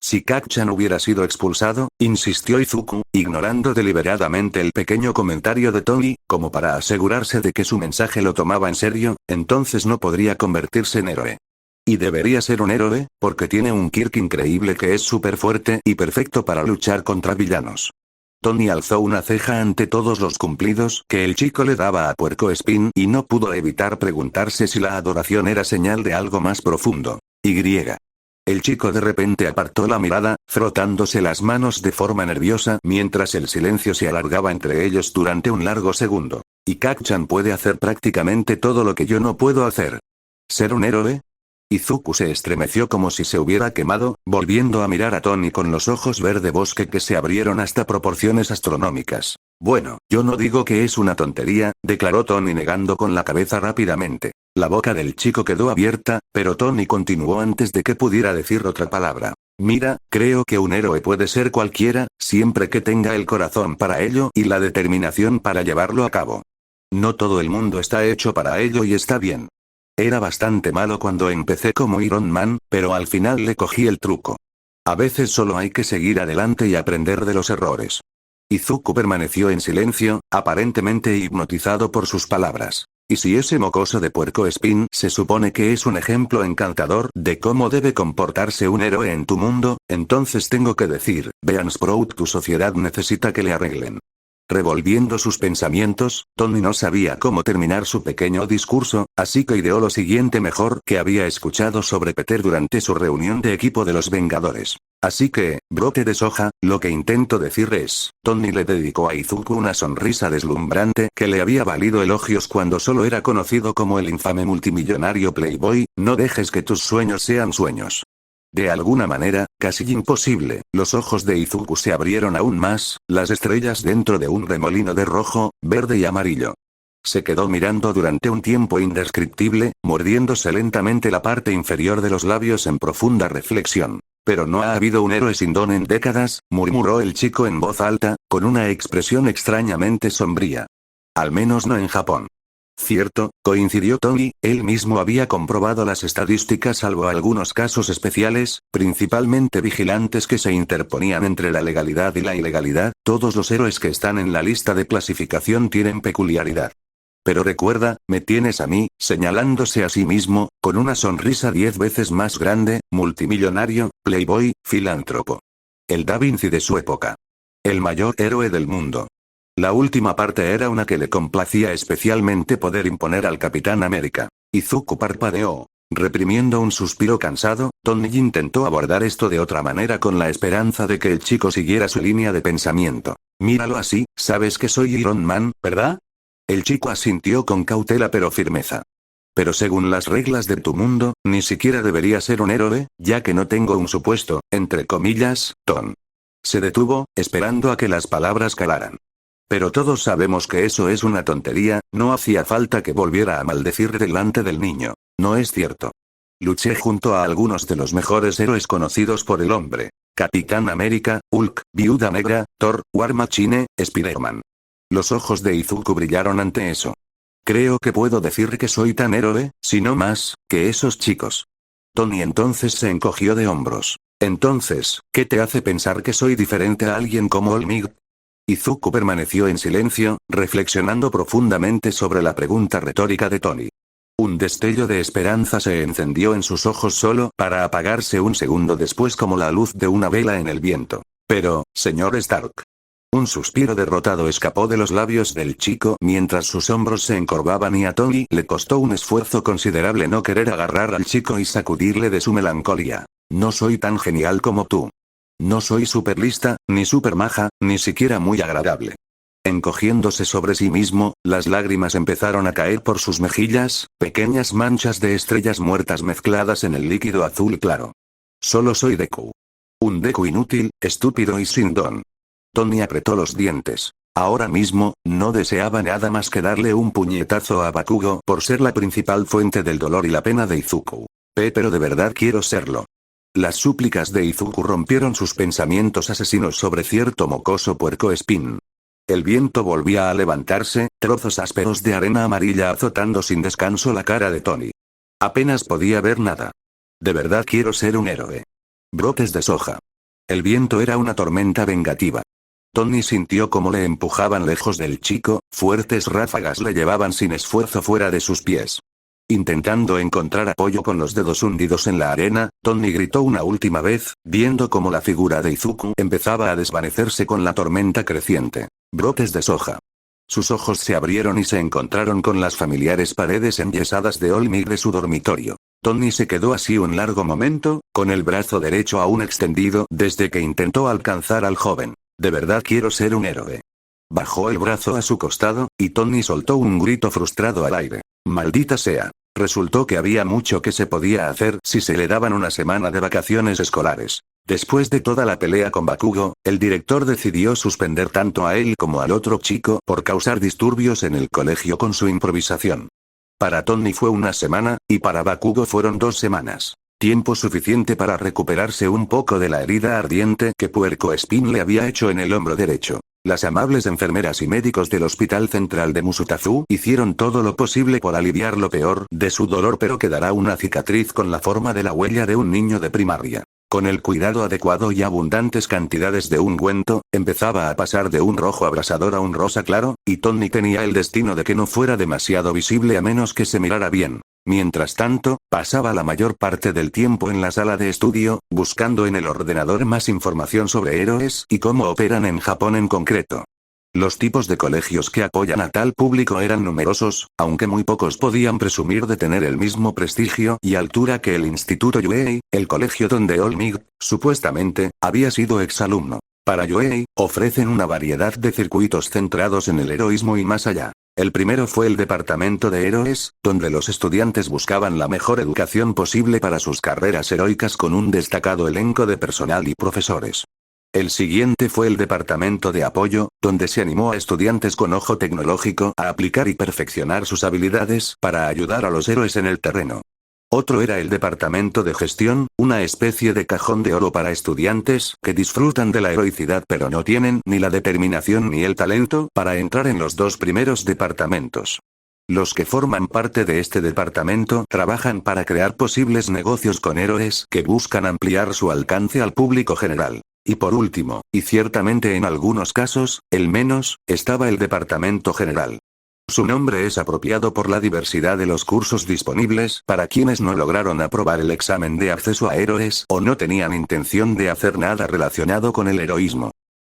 Si Kacchan hubiera sido expulsado, insistió Izuku, ignorando deliberadamente el pequeño comentario de Tony, como para asegurarse de que su mensaje lo tomaba en serio, entonces no podría convertirse en héroe. Y debería ser un héroe, porque tiene un Kirk increíble que es súper fuerte y perfecto para luchar contra villanos. Tony alzó una ceja ante todos los cumplidos que el chico le daba a Puercoespín y no pudo evitar preguntarse si la adoración era señal de algo más profundo. El chico de repente apartó la mirada, frotándose las manos de forma nerviosa mientras el silencio se alargaba entre ellos durante un largo segundo. Y Kacchan puede hacer prácticamente todo lo que yo no puedo hacer. ¿Ser un héroe? Izuku se estremeció como si se hubiera quemado, volviendo a mirar a Tony con los ojos verde bosque que se abrieron hasta proporciones astronómicas. Bueno, yo no digo que es una tontería, declaró Tony negando con la cabeza rápidamente. La boca del chico quedó abierta, pero Tony continuó antes de que pudiera decir otra palabra. Mira, creo que un héroe puede ser cualquiera, siempre que tenga el corazón para ello y la determinación para llevarlo a cabo. No todo el mundo está hecho para ello y está bien. Era bastante malo cuando empecé como Iron Man, pero al final le cogí el truco. A veces solo hay que seguir adelante y aprender de los errores. Izuku permaneció en silencio, aparentemente hipnotizado por sus palabras. Y si ese mocoso de Puercoespín se supone que es un ejemplo encantador de cómo debe comportarse un héroe en tu mundo, entonces tengo que decir, Bean Sprout, tu sociedad necesita que le arreglen. Revolviendo sus pensamientos, Tony no sabía cómo terminar su pequeño discurso, así que ideó lo siguiente mejor que había escuchado sobre Peter durante su reunión de equipo de los Vengadores. Así que, brote de soja, lo que intento decir es, Tony le dedicó a Izuku una sonrisa deslumbrante que le había valido elogios cuando solo era conocido como el infame multimillonario Playboy, no dejes que tus sueños sean sueños. De alguna manera, casi imposible, los ojos de Izuku se abrieron aún más, las estrellas dentro de un remolino de rojo, verde y amarillo. Se quedó mirando durante un tiempo indescriptible, mordiéndose lentamente la parte inferior de los labios en profunda reflexión. Pero no ha habido un héroe sin don en décadas, murmuró el chico en voz alta, con una expresión extrañamente sombría. Al menos no en Japón. Cierto, coincidió Tony, él mismo había comprobado las estadísticas salvo algunos casos especiales, principalmente vigilantes que se interponían entre la legalidad y la ilegalidad, todos los héroes que están en la lista de clasificación tienen peculiaridad. Pero recuerda, me tienes a mí, señalándose a sí mismo, con una sonrisa 10 veces más grande, multimillonario, playboy, filántropo. El Da Vinci de su época. El mayor héroe del mundo. La última parte era una que le complacía especialmente poder imponer al Capitán América. Izuku parpadeó. Reprimiendo un suspiro cansado, Tony intentó abordar esto de otra manera con la esperanza de que el chico siguiera su línea de pensamiento. Míralo así, sabes que soy Iron Man, ¿verdad? El chico asintió con cautela pero firmeza. Pero según las reglas de tu mundo, ni siquiera debería ser un héroe, ya que no tengo un supuesto, entre comillas, Ton. Se detuvo, esperando a que las palabras calaran. Pero todos sabemos que eso es una tontería, no hacía falta que volviera a maldecir delante del niño. No es cierto. Luché junto a algunos de los mejores héroes conocidos por el hombre. Capitán América, Hulk, Viuda Negra, Thor, War Machine, Spider-Man. Los ojos de Izuku brillaron ante eso. Creo que puedo decir que soy tan héroe, si no más, que esos chicos. Tony entonces se encogió de hombros. Entonces, ¿qué te hace pensar que soy diferente a alguien como Olmig? Izuku permaneció en silencio, reflexionando profundamente sobre la pregunta retórica de Tony. Un destello de esperanza se encendió en sus ojos solo para apagarse un segundo después como la luz de una vela en el viento. Pero, señor Stark. Un suspiro derrotado escapó de los labios del chico mientras sus hombros se encorvaban y a Tony le costó un esfuerzo considerable no querer agarrar al chico y sacudirle de su melancolía. No soy tan genial como tú. No soy superlista, ni super maja, ni siquiera muy agradable. Encogiéndose sobre sí mismo, las lágrimas empezaron a caer por sus mejillas, pequeñas manchas de estrellas muertas mezcladas en el líquido azul claro. Solo soy Deku. Un Deku inútil, estúpido y sin don. Tony apretó los dientes. Ahora mismo, no deseaba nada más que darle un puñetazo a Bakugo por ser la principal fuente del dolor y la pena de Izuku. Pero de verdad quiero serlo. Las súplicas de Izuku rompieron sus pensamientos asesinos sobre cierto mocoso puercoespín. El viento volvía a levantarse, trozos ásperos de arena amarilla azotando sin descanso la cara de Tony. Apenas podía ver nada. De verdad quiero ser un héroe. Brotes de soja. El viento era una tormenta vengativa. Tony sintió cómo le empujaban lejos del chico, fuertes ráfagas le llevaban sin esfuerzo fuera de sus pies. Intentando encontrar apoyo con los dedos hundidos en la arena, Tony gritó una última vez, viendo cómo la figura de Izuku empezaba a desvanecerse con la tormenta creciente. Brotes de soja. Sus ojos se abrieron y se encontraron con las familiares paredes enyesadas de Olmig de su dormitorio. Tony se quedó así un largo momento, con el brazo derecho aún extendido desde que intentó alcanzar al joven. De verdad quiero ser un héroe. Bajó el brazo a su costado, y Tony soltó un grito frustrado al aire. Maldita sea. Resultó que había mucho que se podía hacer si se le daban una semana de vacaciones escolares. Después de toda la pelea con Bakugo, el director decidió suspender tanto a él como al otro chico por causar disturbios en el colegio con su improvisación. Para Tony fue una semana, y para Bakugo fueron 2 semanas. Tiempo suficiente para recuperarse un poco de la herida ardiente que Puercoespín le había hecho en el hombro derecho. Las amables enfermeras y médicos del Hospital Central de Musutafu hicieron todo lo posible por aliviar lo peor de su dolor, pero quedará una cicatriz con la forma de la huella de un niño de primaria. Con el cuidado adecuado y abundantes cantidades de ungüento, empezaba a pasar de un rojo abrasador a un rosa claro, y Tony tenía el destino de que no fuera demasiado visible a menos que se mirara bien. Mientras tanto, pasaba la mayor parte del tiempo en la sala de estudio, buscando en el ordenador más información sobre héroes y cómo operan en Japón en concreto. Los tipos de colegios que apoyan a tal público eran numerosos, aunque muy pocos podían presumir de tener el mismo prestigio y altura que el Instituto Yuei, el colegio donde Olmig, supuestamente, había sido exalumno. Para Yuei, ofrecen una variedad de circuitos centrados en el heroísmo y más allá. El primero fue el departamento de héroes, donde los estudiantes buscaban la mejor educación posible para sus carreras heroicas con un destacado elenco de personal y profesores. El siguiente fue el departamento de apoyo, donde se animó a estudiantes con ojo tecnológico a aplicar y perfeccionar sus habilidades para ayudar a los héroes en el terreno. Otro era el departamento de gestión, una especie de cajón de oro para estudiantes que disfrutan de la heroicidad pero no tienen ni la determinación ni el talento para entrar en los dos primeros departamentos. Los que forman parte de este departamento trabajan para crear posibles negocios con héroes que buscan ampliar su alcance al público general. Y por último, y ciertamente en algunos casos, el menos, estaba el departamento general. Su nombre es apropiado por la diversidad de los cursos disponibles para quienes no lograron aprobar el examen de acceso a héroes o no tenían intención de hacer nada relacionado con el heroísmo.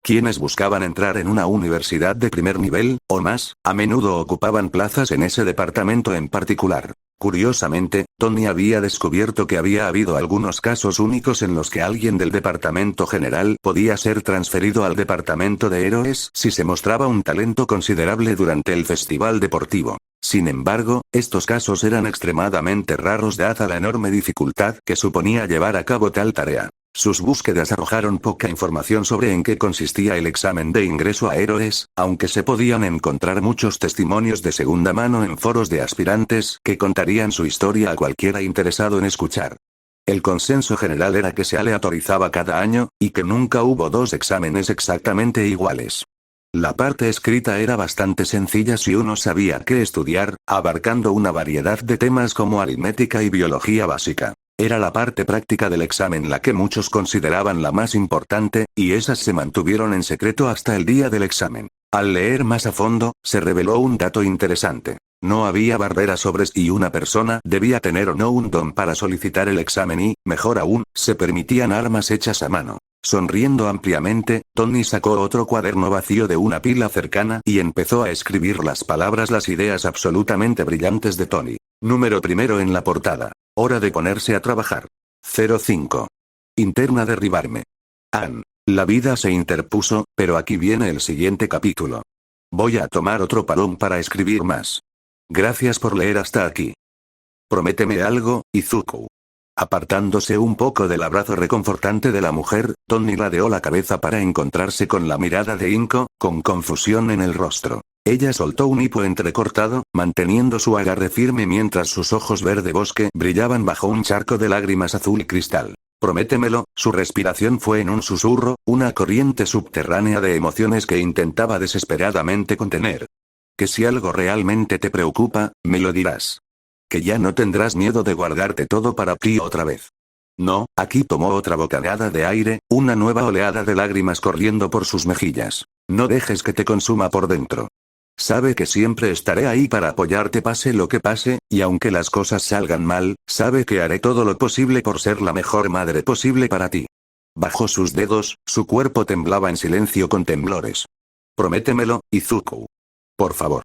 Quienes buscaban entrar en una universidad de primer nivel, o más, a menudo ocupaban plazas en ese departamento en particular. Curiosamente, Tony había descubierto que había habido algunos casos únicos en los que alguien del departamento general podía ser transferido al departamento de héroes si se mostraba un talento considerable durante el festival deportivo. Sin embargo, estos casos eran extremadamente raros dada la enorme dificultad que suponía llevar a cabo tal tarea. Sus búsquedas arrojaron poca información sobre en qué consistía el examen de ingreso a héroes, aunque se podían encontrar muchos testimonios de segunda mano en foros de aspirantes que contarían su historia a cualquiera interesado en escuchar. El consenso general era que se aleatorizaba cada año, y que nunca hubo dos exámenes exactamente iguales. La parte escrita era bastante sencilla si uno sabía qué estudiar, abarcando una variedad de temas como aritmética y biología básica. Era la parte práctica del examen la que muchos consideraban la más importante, y esas se mantuvieron en secreto hasta el día del examen. Al leer más a fondo, se reveló un dato interesante. No había barreras sobre si una persona debía tener o no un don para solicitar el examen y, mejor aún, se permitían armas hechas a mano. Sonriendo ampliamente, Tony sacó otro cuaderno vacío de una pila cercana y empezó a escribir las ideas absolutamente brillantes de Tony. Número primero en la portada. Hora de ponerse a trabajar. 05. Interna derribarme. Ann. La vida se interpuso, pero aquí viene el siguiente capítulo. Voy a tomar otro parón para escribir más. Gracias por leer hasta aquí. Prométeme algo, Izuku. Apartándose un poco del abrazo reconfortante de la mujer, Tony ladeó la cabeza para encontrarse con la mirada de Inko, con confusión en el rostro. Ella soltó un hipo entrecortado, manteniendo su agarre firme mientras sus ojos verde bosque brillaban bajo un charco de lágrimas azul cristal. Prométemelo, su respiración fue en un susurro, una corriente subterránea de emociones que intentaba desesperadamente contener. Que si algo realmente te preocupa, me lo dirás. Que ya no tendrás miedo de guardarte todo para ti otra vez. No, aquí tomó otra bocanada de aire, una nueva oleada de lágrimas corriendo por sus mejillas. No dejes que te consuma por dentro. Sabe que siempre estaré ahí para apoyarte pase lo que pase, y aunque las cosas salgan mal, sabe que haré todo lo posible por ser la mejor madre posible para ti. Bajo sus dedos, su cuerpo temblaba en silencio con temblores. Prométemelo, Izuku. Por favor.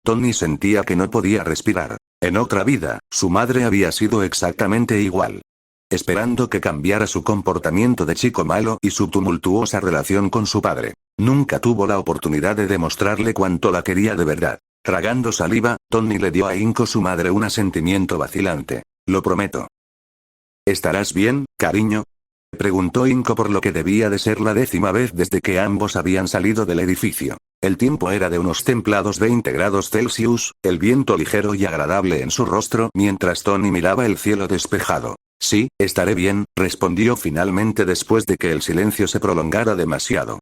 Tony sentía que no podía respirar. En otra vida, su madre había sido exactamente igual. Esperando que cambiara su comportamiento de chico malo y su tumultuosa relación con su padre. Nunca tuvo la oportunidad de demostrarle cuánto la quería de verdad. Tragando saliva, Tony le dio a Inko su madre un asentimiento vacilante. Lo prometo. ¿Estarás bien, cariño? Preguntó Inko por lo que debía de ser la 10ª vez desde que ambos habían salido del edificio. El tiempo era de unos templados 20 grados Celsius, el viento ligero y agradable en su rostro mientras Tony miraba el cielo despejado. Sí, estaré bien, respondió finalmente después de que el silencio se prolongara demasiado.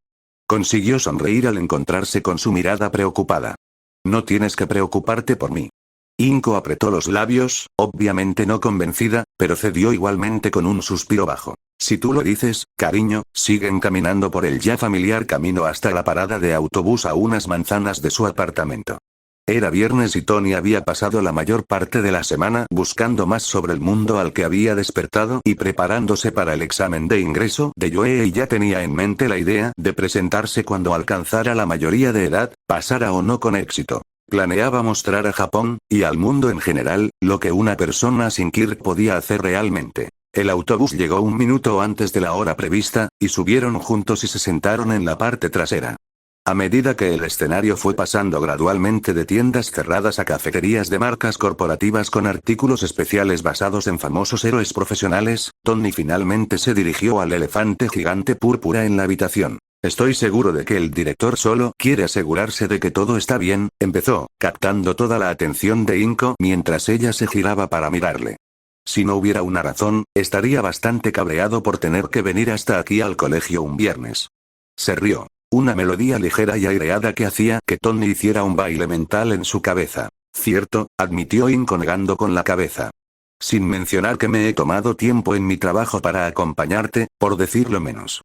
Consiguió sonreír al encontrarse con su mirada preocupada. No tienes que preocuparte por mí. Inko apretó los labios, obviamente no convencida, pero cedió igualmente con un suspiro bajo. Si tú lo dices, cariño, siguen caminando por el ya familiar camino hasta la parada de autobús a unas manzanas de su apartamento. Era viernes y Tony había pasado la mayor parte de la semana buscando más sobre el mundo al que había despertado y preparándose para el examen de ingreso de Yoe y ya tenía en mente la idea de presentarse cuando alcanzara la mayoría de edad, pasara o no con éxito. Planeaba mostrar a Japón, y al mundo en general, lo que una persona sin Kirk podía hacer realmente. El autobús llegó un minuto antes de la hora prevista, y subieron juntos y se sentaron en la parte trasera. A medida que el escenario fue pasando gradualmente de tiendas cerradas a cafeterías de marcas corporativas con artículos especiales basados en famosos héroes profesionales, Tony finalmente se dirigió al elefante gigante púrpura en la habitación. Estoy seguro de que el director solo quiere asegurarse de que todo está bien, empezó, captando toda la atención de Inko mientras ella se giraba para mirarle. Si no hubiera una razón, estaría bastante cabreado por tener que venir hasta aquí al colegio un viernes. Se rió. Una melodía ligera y aireada que hacía que Tony hiciera un baile mental en su cabeza. Cierto, admitió Inko negando con la cabeza. Sin mencionar que me he tomado tiempo en mi trabajo para acompañarte, por decirlo menos.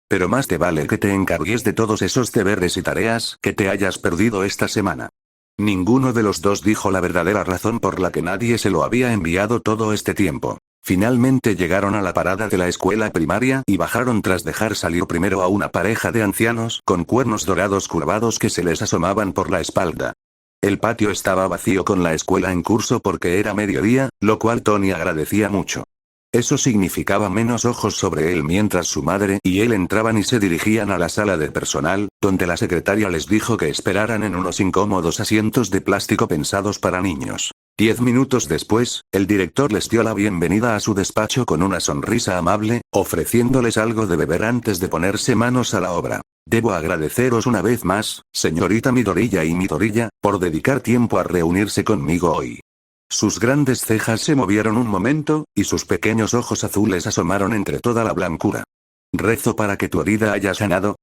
Pero más te vale que te encargues de todos esos deberes y tareas que te hayas perdido esta semana. Ninguno de los dos dijo la verdadera razón por la que nadie se lo había enviado todo este tiempo. Finalmente llegaron a la parada de la escuela primaria y bajaron tras dejar salir primero a una pareja de ancianos con cuernos dorados curvados que se les asomaban por la espalda. El patio estaba vacío con la escuela en curso porque era mediodía, lo cual Tony agradecía mucho. Eso significaba menos ojos sobre él mientras su madre y él entraban y se dirigían a la sala de personal, donde la secretaria les dijo que esperaran en unos incómodos asientos de plástico pensados para niños. 10 minutos después, el director les dio la bienvenida a su despacho con una sonrisa amable, ofreciéndoles algo de beber antes de ponerse manos a la obra. Debo agradeceros una vez más, señorita Midoriya y Midoriya, por dedicar tiempo a reunirse conmigo hoy. Sus grandes cejas se movieron un momento, y sus pequeños ojos azules asomaron entre toda la blancura. ¿Rezo para que tu herida haya sanado?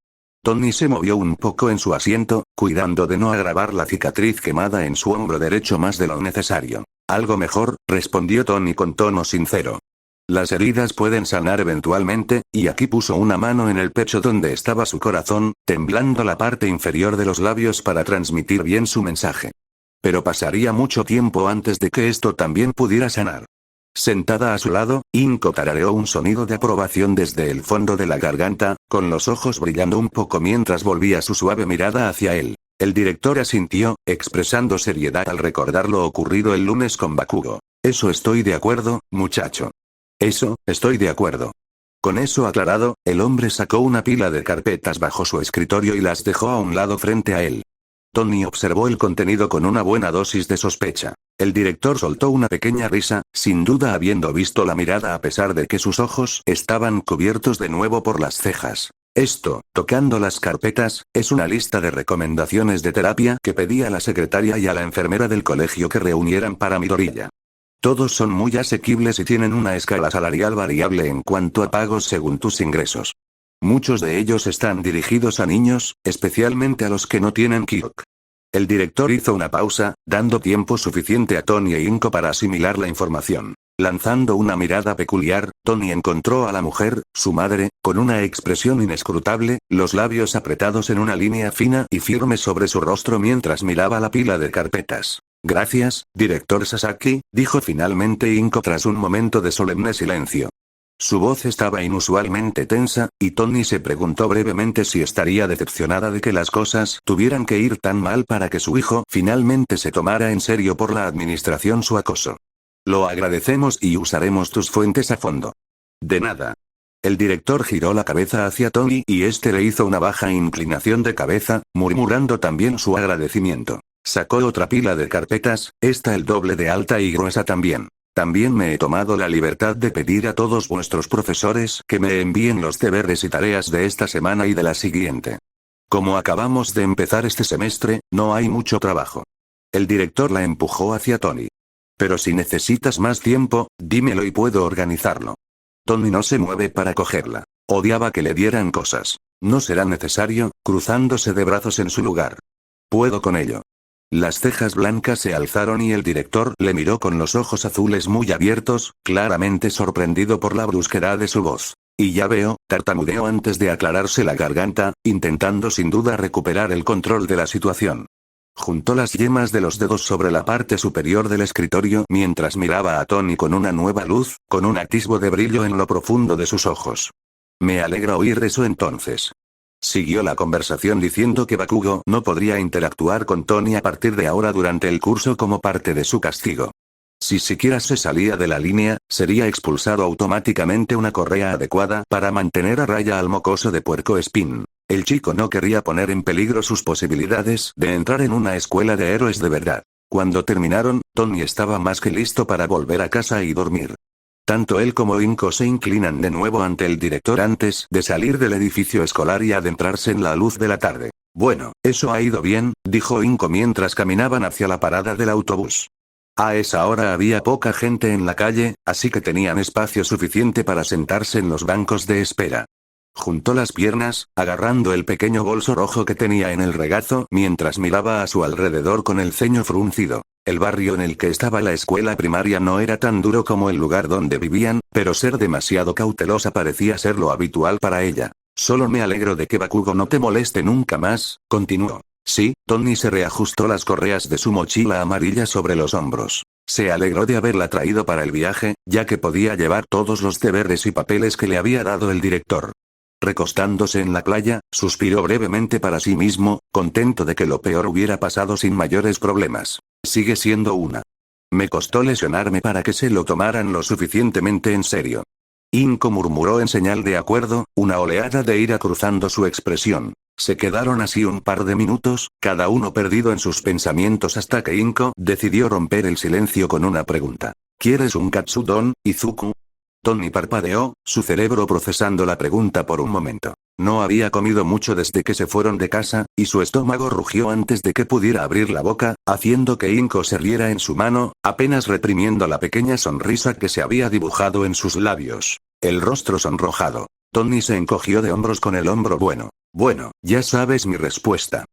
Tony se movió un poco en su asiento, cuidando de no agravar la cicatriz quemada en su hombro derecho más de lo necesario. Algo mejor, respondió Tony con tono sincero. Las heridas pueden sanar eventualmente, y aquí puso una mano en el pecho donde estaba su corazón, temblando la parte inferior de los labios para transmitir bien su mensaje. Pero pasaría mucho tiempo antes de que esto también pudiera sanar. Sentada a su lado, Inko tarareó un sonido de aprobación desde el fondo de la garganta, con los ojos brillando un poco mientras volvía su suave mirada hacia él. El director asintió, expresando seriedad al recordar lo ocurrido el lunes con Bakugo. Eso estoy de acuerdo, muchacho. Eso, estoy de acuerdo. Con eso aclarado, el hombre sacó una pila de carpetas bajo su escritorio y las dejó a un lado frente a él. Tony observó el contenido con una buena dosis de sospecha. El director soltó una pequeña risa, sin duda habiendo visto la mirada a pesar de que sus ojos estaban cubiertos de nuevo por las cejas. Esto, tocando las carpetas, es una lista de recomendaciones de terapia que pedí a la secretaria y a la enfermera del colegio que reunieran para Midoriya. Todos son muy asequibles y tienen una escala salarial variable en cuanto a pagos según tus ingresos. Muchos de ellos están dirigidos a niños, especialmente a los que no tienen Kyok. El director hizo una pausa, dando tiempo suficiente a Tony e Inko para asimilar la información. Lanzando una mirada peculiar, Tony encontró a la mujer, su madre, con una expresión inescrutable, los labios apretados en una línea fina y firme sobre su rostro mientras miraba la pila de carpetas. Gracias, director Sasaki, dijo finalmente Inko tras un momento de solemne silencio. Su voz estaba inusualmente tensa, y Tony se preguntó brevemente si estaría decepcionada de que las cosas tuvieran que ir tan mal para que su hijo finalmente se tomara en serio por la administración su acoso. Lo agradecemos y usaremos tus fuentes a fondo. De nada. El director giró la cabeza hacia Tony y este le hizo una baja inclinación de cabeza, murmurando también su agradecimiento. Sacó otra pila de carpetas, esta el doble de alta y gruesa también. También me he tomado la libertad de pedir a todos vuestros profesores que me envíen los deberes y tareas de esta semana y de la siguiente. Como acabamos de empezar este semestre, no hay mucho trabajo. El director la empujó hacia Tony. Pero si necesitas más tiempo, dímelo y puedo organizarlo. Tony no se mueve para cogerla. Odiaba que le dieran cosas. No será necesario, cruzándose de brazos en su lugar. Puedo con ello. Las cejas blancas se alzaron y el director le miró con los ojos azules muy abiertos, claramente sorprendido por la brusquedad de su voz. Y ya veo, tartamudeó antes de aclararse la garganta, intentando sin duda recuperar el control de la situación. Juntó las yemas de los dedos sobre la parte superior del escritorio mientras miraba a Tony con una nueva luz, con un atisbo de brillo en lo profundo de sus ojos. Me alegra oír eso entonces. Siguió la conversación diciendo que Bakugo no podría interactuar con Tony a partir de ahora durante el curso como parte de su castigo. Si siquiera se salía de la línea, sería expulsado automáticamente una correa adecuada para mantener a raya al mocoso de Puerco Espín. El chico no quería poner en peligro sus posibilidades de entrar en una escuela de héroes de verdad. Cuando terminaron, Tony estaba más que listo para volver a casa y dormir. Tanto él como Inko se inclinan de nuevo ante el director antes de salir del edificio escolar y adentrarse en la luz de la tarde. Bueno, eso ha ido bien, dijo Inko mientras caminaban hacia la parada del autobús. A esa hora había poca gente en la calle, así que tenían espacio suficiente para sentarse en los bancos de espera. Juntó las piernas, agarrando el pequeño bolso rojo que tenía en el regazo mientras miraba a su alrededor con el ceño fruncido. El barrio en el que estaba la escuela primaria no era tan duro como el lugar donde vivían, pero ser demasiado cautelosa parecía ser lo habitual para ella. Solo me alegro de que Bakugo no te moleste nunca más, continuó. Sí, Tony se reajustó las correas de su mochila amarilla sobre los hombros. Se alegró de haberla traído para el viaje, ya que podía llevar todos los deberes y papeles que le había dado el director. Recostándose en la playa, suspiró brevemente para sí mismo, contento de que lo peor hubiera pasado sin mayores problemas. Sigue siendo una. Me costó lesionarme para que se lo tomaran lo suficientemente en serio. Inko murmuró en señal de acuerdo, una oleada de ira cruzando su expresión. Se quedaron así un par de minutos, cada uno perdido en sus pensamientos hasta que Inko decidió romper el silencio con una pregunta. ¿Quieres un katsudon, Izuku? Tony parpadeó, su cerebro procesando la pregunta por un momento. No había comido mucho desde que se fueron de casa, y su estómago rugió antes de que pudiera abrir la boca, haciendo que Inko se riera en su mano, apenas reprimiendo la pequeña sonrisa que se había dibujado en sus labios. El rostro sonrojado. Tony se encogió de hombros con el hombro bueno. Bueno, ya sabes mi respuesta.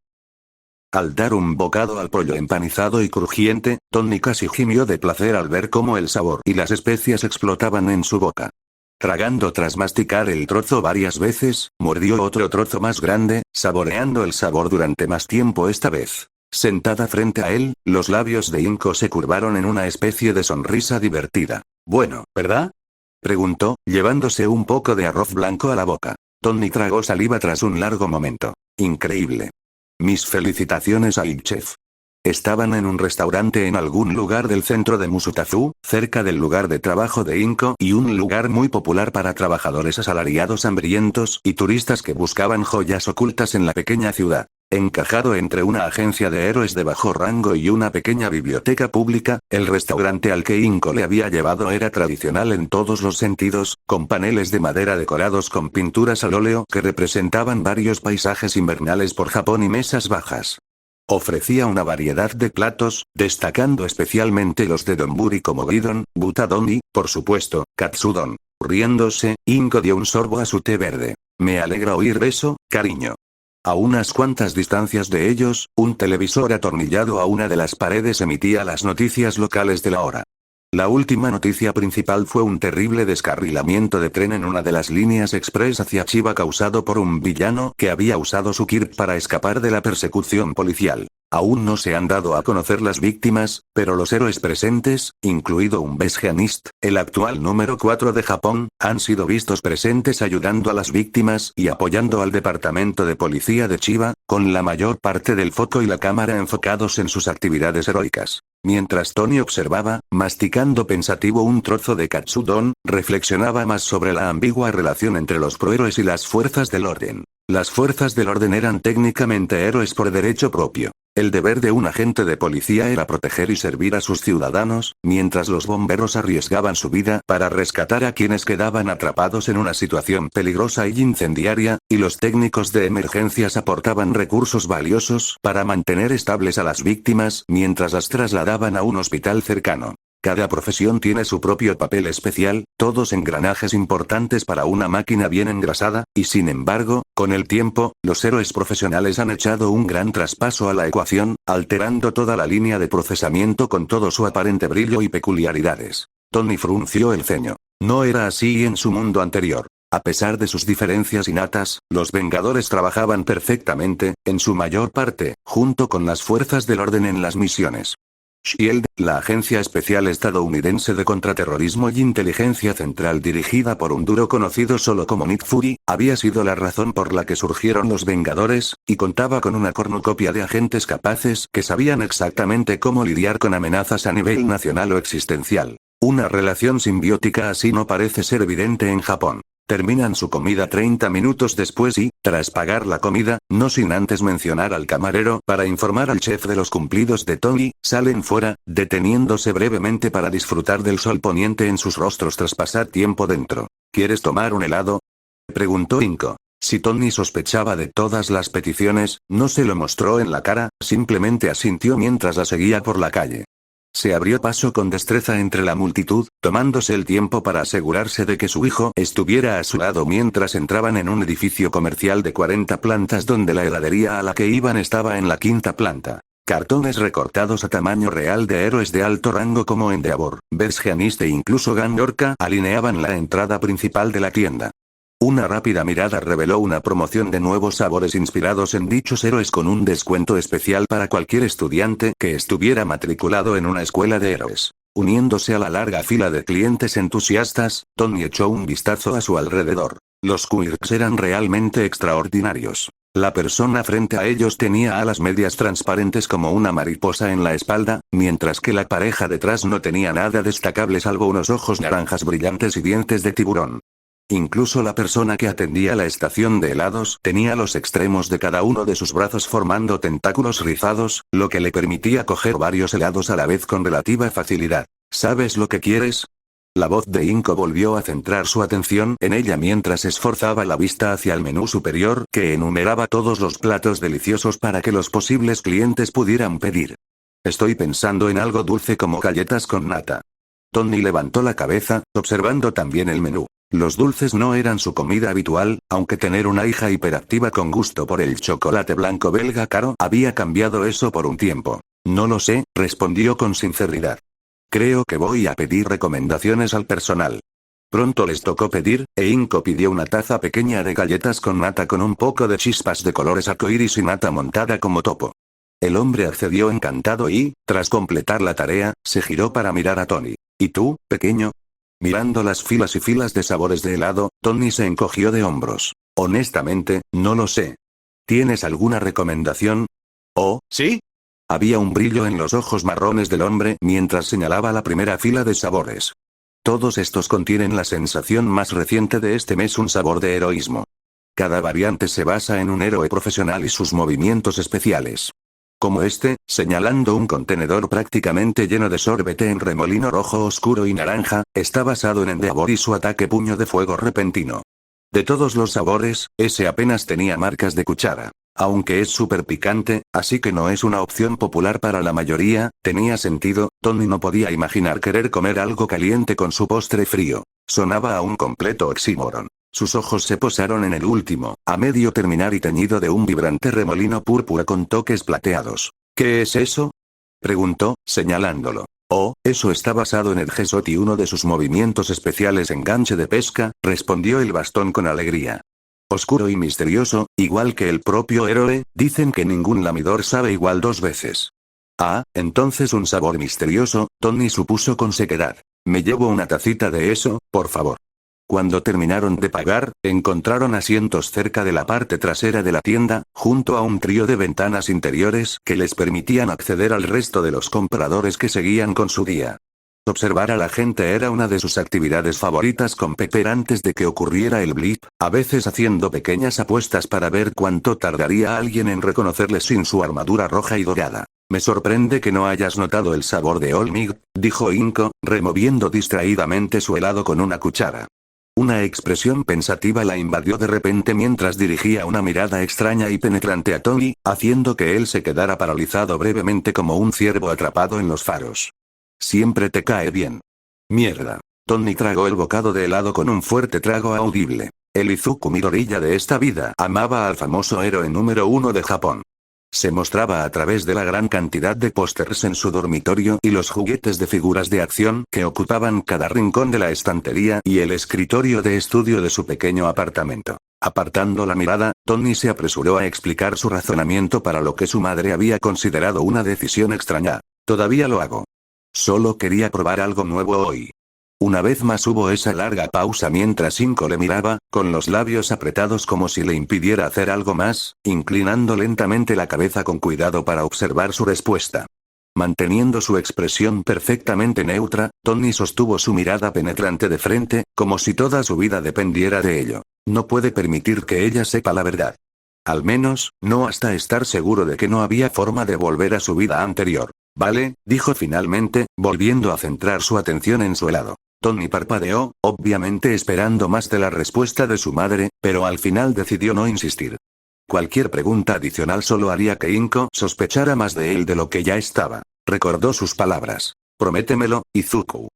Al dar un bocado al pollo empanizado y crujiente, Tony casi gimió de placer al ver cómo el sabor y las especias explotaban en su boca. Tragando tras masticar el trozo varias veces, mordió otro trozo más grande, saboreando el sabor durante más tiempo esta vez. Sentada frente a él, los labios de Inko se curvaron en una especie de sonrisa divertida. Bueno, ¿verdad? Preguntó, llevándose un poco de arroz blanco a la boca. Tony tragó saliva tras un largo momento. Increíble. Mis felicitaciones al chef. Estaban en un restaurante en algún lugar del centro de Musutazu, cerca del lugar de trabajo de Inko y un lugar muy popular para trabajadores asalariados hambrientos y turistas que buscaban joyas ocultas en la pequeña ciudad. Encajado entre una agencia de héroes de bajo rango y una pequeña biblioteca pública, el restaurante al que Inko le había llevado era tradicional en todos los sentidos, con paneles de madera decorados con pinturas al óleo que representaban varios paisajes invernales por Japón y mesas bajas. Ofrecía una variedad de platos, destacando especialmente los de donburi como gidon, butadon y, por supuesto, katsudon. Riéndose, Inko dio un sorbo a su té verde. Me alegra oír eso, cariño. A unas cuantas distancias de ellos, un televisor atornillado a una de las paredes emitía las noticias locales de la hora. La última noticia principal fue un terrible descarrilamiento de tren en una de las líneas express hacia Chiba causado por un villano que había usado su kirk para escapar de la persecución policial. Aún no se han dado a conocer las víctimas, pero los héroes presentes, incluido un Besgeanist, el actual número 4 de Japón, han sido vistos presentes ayudando a las víctimas y apoyando al departamento de policía de Chiba, con la mayor parte del foco y la cámara enfocados en sus actividades heroicas. Mientras Tony observaba, masticando pensativo un trozo de katsudon, reflexionaba más sobre la ambigua relación entre los prohéroes y las fuerzas del orden. Las fuerzas del orden eran técnicamente héroes por derecho propio. El deber de un agente de policía era proteger y servir a sus ciudadanos, mientras los bomberos arriesgaban su vida para rescatar a quienes quedaban atrapados en una situación peligrosa y incendiaria, y los técnicos de emergencias aportaban recursos valiosos para mantener estables a las víctimas mientras las trasladaban a un hospital cercano. Cada profesión tiene su propio papel especial, todos engranajes importantes para una máquina bien engrasada, y sin embargo, con el tiempo, los héroes profesionales han echado un gran traspaso a la ecuación, alterando toda la línea de procesamiento con todo su aparente brillo y peculiaridades. Tony frunció el ceño. No era así en su mundo anterior. A pesar de sus diferencias innatas, los Vengadores trabajaban perfectamente, en su mayor parte, junto con las fuerzas del orden en las misiones. SHIELD, la agencia especial estadounidense de contraterrorismo y inteligencia central dirigida por un duro conocido solo como Nick Fury, había sido la razón por la que surgieron los Vengadores, y contaba con una cornucopia de agentes capaces que sabían exactamente cómo lidiar con amenazas a nivel nacional o existencial. Una relación simbiótica así no parece ser evidente en Japón. Terminan su comida 30 minutos después y, tras pagar la comida, no sin antes mencionar al camarero para informar al chef de los cumplidos de Tony, salen fuera, deteniéndose brevemente para disfrutar del sol poniente en sus rostros tras pasar tiempo dentro. ¿Quieres tomar un helado?, preguntó Inco. Si Tony sospechaba de todas las peticiones, no se lo mostró en la cara, simplemente asintió mientras la seguía por la calle. Se abrió paso con destreza entre la multitud, tomándose el tiempo para asegurarse de que su hijo estuviera a su lado mientras entraban en un edificio comercial de 40 plantas donde la heladería a la que iban estaba en la 5ª planta. Cartones recortados a tamaño real de héroes de alto rango como Endeavor, Bergianist e incluso Gandorca alineaban la entrada principal de la tienda. Una rápida mirada reveló una promoción de nuevos sabores inspirados en dichos héroes con un descuento especial para cualquier estudiante que estuviera matriculado en una escuela de héroes. Uniéndose a la larga fila de clientes entusiastas, Tony echó un vistazo a su alrededor. Los quirks eran realmente extraordinarios. La persona frente a ellos tenía alas medias transparentes como una mariposa en la espalda, mientras que la pareja detrás no tenía nada destacable salvo unos ojos naranjas brillantes y dientes de tiburón. Incluso la persona que atendía la estación de helados tenía los extremos de cada uno de sus brazos formando tentáculos rizados, lo que le permitía coger varios helados a la vez con relativa facilidad. ¿Sabes lo que quieres? La voz de Inco volvió a centrar su atención en ella mientras esforzaba la vista hacia el menú superior que enumeraba todos los platos deliciosos para que los posibles clientes pudieran pedir. Estoy pensando en algo dulce como galletas con nata. Tony levantó la cabeza, observando también el menú. Los dulces no eran su comida habitual, aunque tener una hija hiperactiva con gusto por el chocolate blanco belga caro había cambiado eso por un tiempo. No lo sé, respondió con sinceridad. Creo que voy a pedir recomendaciones al personal. Pronto les tocó pedir, e Inco pidió una taza pequeña de galletas con nata con un poco de chispas de colores arcoíris y nata montada como topo. El hombre accedió encantado y, tras completar la tarea, se giró para mirar a Tony. ¿Y tú, pequeño? Mirando las filas y filas de sabores de helado, Tony se encogió de hombros. Honestamente, no lo sé. ¿Tienes alguna recomendación? ¿Oh, sí? Había un brillo en los ojos marrones del hombre mientras señalaba la primera fila de sabores. Todos estos contienen la sensación más reciente de este mes, un sabor de heroísmo. Cada variante se basa en un héroe profesional y sus movimientos especiales. Como este, señalando un contenedor prácticamente lleno de sorbete en remolino rojo oscuro y naranja, está basado en Endeavor y su ataque puño de fuego repentino. De todos los sabores, ese apenas tenía marcas de cuchara. Aunque es súper picante, así que no es una opción popular para la mayoría, tenía sentido, Tony no podía imaginar querer comer algo caliente con su postre frío. Sonaba a un completo oxímoron. Sus ojos se posaron en el último, a medio terminar y teñido de un vibrante remolino púrpura con toques plateados. ¿Qué es eso?, preguntó, señalándolo. Oh, eso está basado en el Gesot y uno de sus movimientos especiales enganche de pesca, respondió el bastón con alegría. Oscuro y misterioso, igual que el propio héroe, dicen que ningún lamidor sabe igual dos veces. Ah, entonces un sabor misterioso, Tony supuso con sequedad. Me llevo una tacita de eso, por favor. Cuando terminaron de pagar, encontraron asientos cerca de la parte trasera de la tienda, junto a un trío de ventanas interiores que les permitían acceder al resto de los compradores que seguían con su día. Observar a la gente era una de sus actividades favoritas con Pepper antes de que ocurriera el blip, a veces haciendo pequeñas apuestas para ver cuánto tardaría alguien en reconocerle sin su armadura roja y dorada. Me sorprende que no hayas notado el sabor de Olmig, dijo Inco, removiendo distraídamente su helado con una cuchara. Una expresión pensativa la invadió de repente mientras dirigía una mirada extraña y penetrante a Tony, haciendo que él se quedara paralizado brevemente como un ciervo atrapado en los faros. Siempre te cae bien. Mierda. Tony tragó el bocado de helado con un fuerte trago audible. El Izuku Midoriya de esta vida amaba al famoso héroe número 1 de Japón. Se mostraba a través de la gran cantidad de pósters en su dormitorio y los juguetes de figuras de acción que ocupaban cada rincón de la estantería y el escritorio de estudio de su pequeño apartamento. Apartando la mirada, Tony se apresuró a explicar su razonamiento para lo que su madre había considerado una decisión extraña. Todavía lo hago. Solo quería probar algo nuevo hoy. Una vez más hubo esa larga pausa mientras Inco le miraba, con los labios apretados como si le impidiera hacer algo más, inclinando lentamente la cabeza con cuidado para observar su respuesta. Manteniendo su expresión perfectamente neutra, Tony sostuvo su mirada penetrante de frente, como si toda su vida dependiera de ello. No puede permitir que ella sepa la verdad. Al menos, no hasta estar seguro de que no había forma de volver a su vida anterior. Vale, dijo finalmente, volviendo a centrar su atención en su helado. Tony parpadeó, obviamente esperando más de la respuesta de su madre, pero al final decidió no insistir. Cualquier pregunta adicional solo haría que Inko sospechara más de él de lo que ya estaba. Recordó sus palabras. Prométemelo, Izuku.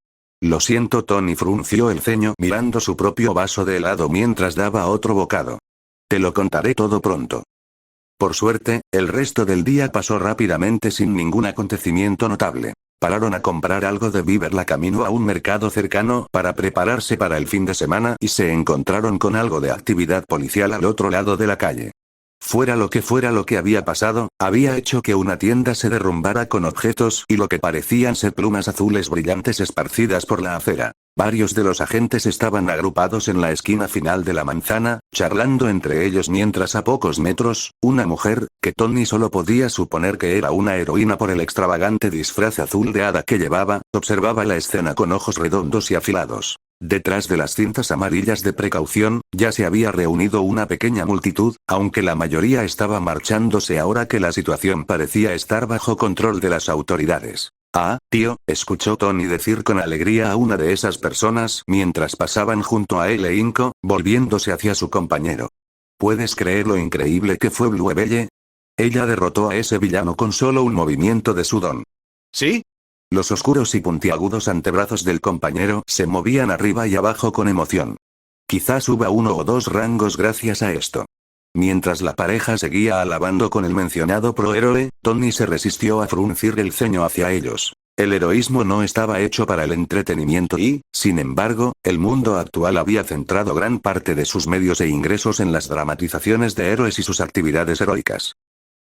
Lo siento, Tony frunció el ceño mirando su propio vaso de helado mientras daba otro bocado. Te lo contaré todo pronto. Por suerte, el resto del día pasó rápidamente sin ningún acontecimiento notable. Pararon a comprar algo de víveres camino a un mercado cercano para prepararse para el fin de semana y se encontraron con algo de actividad policial al otro lado de la calle. Fuera lo que había pasado, había hecho que una tienda se derrumbara con objetos y lo que parecían ser plumas azules brillantes esparcidas por la acera. Varios de los agentes estaban agrupados en la esquina final de la manzana, charlando entre ellos mientras a pocos metros, una mujer, que Tony solo podía suponer que era una heroína por el extravagante disfraz azul de hada que llevaba, observaba la escena con ojos redondos y afilados. Detrás de las cintas amarillas de precaución, ya se había reunido una pequeña multitud, aunque la mayoría estaba marchándose ahora que la situación parecía estar bajo control de las autoridades. Ah, tío, escuchó Tony decir con alegría a una de esas personas mientras pasaban junto a él e Inko, volviéndose hacia su compañero. ¿Puedes creer lo increíble que fue Bluebelle? Ella derrotó a ese villano con solo un movimiento de su don. ¿Sí? Los oscuros y puntiagudos antebrazos del compañero se movían arriba y abajo con emoción. Quizás suba 1 o 2 rangos gracias a esto. Mientras la pareja seguía alabando con el mencionado prohéroe, Tony se resistió a fruncir el ceño hacia ellos. El heroísmo no estaba hecho para el entretenimiento y, sin embargo, el mundo actual había centrado gran parte de sus medios e ingresos en las dramatizaciones de héroes y sus actividades heroicas.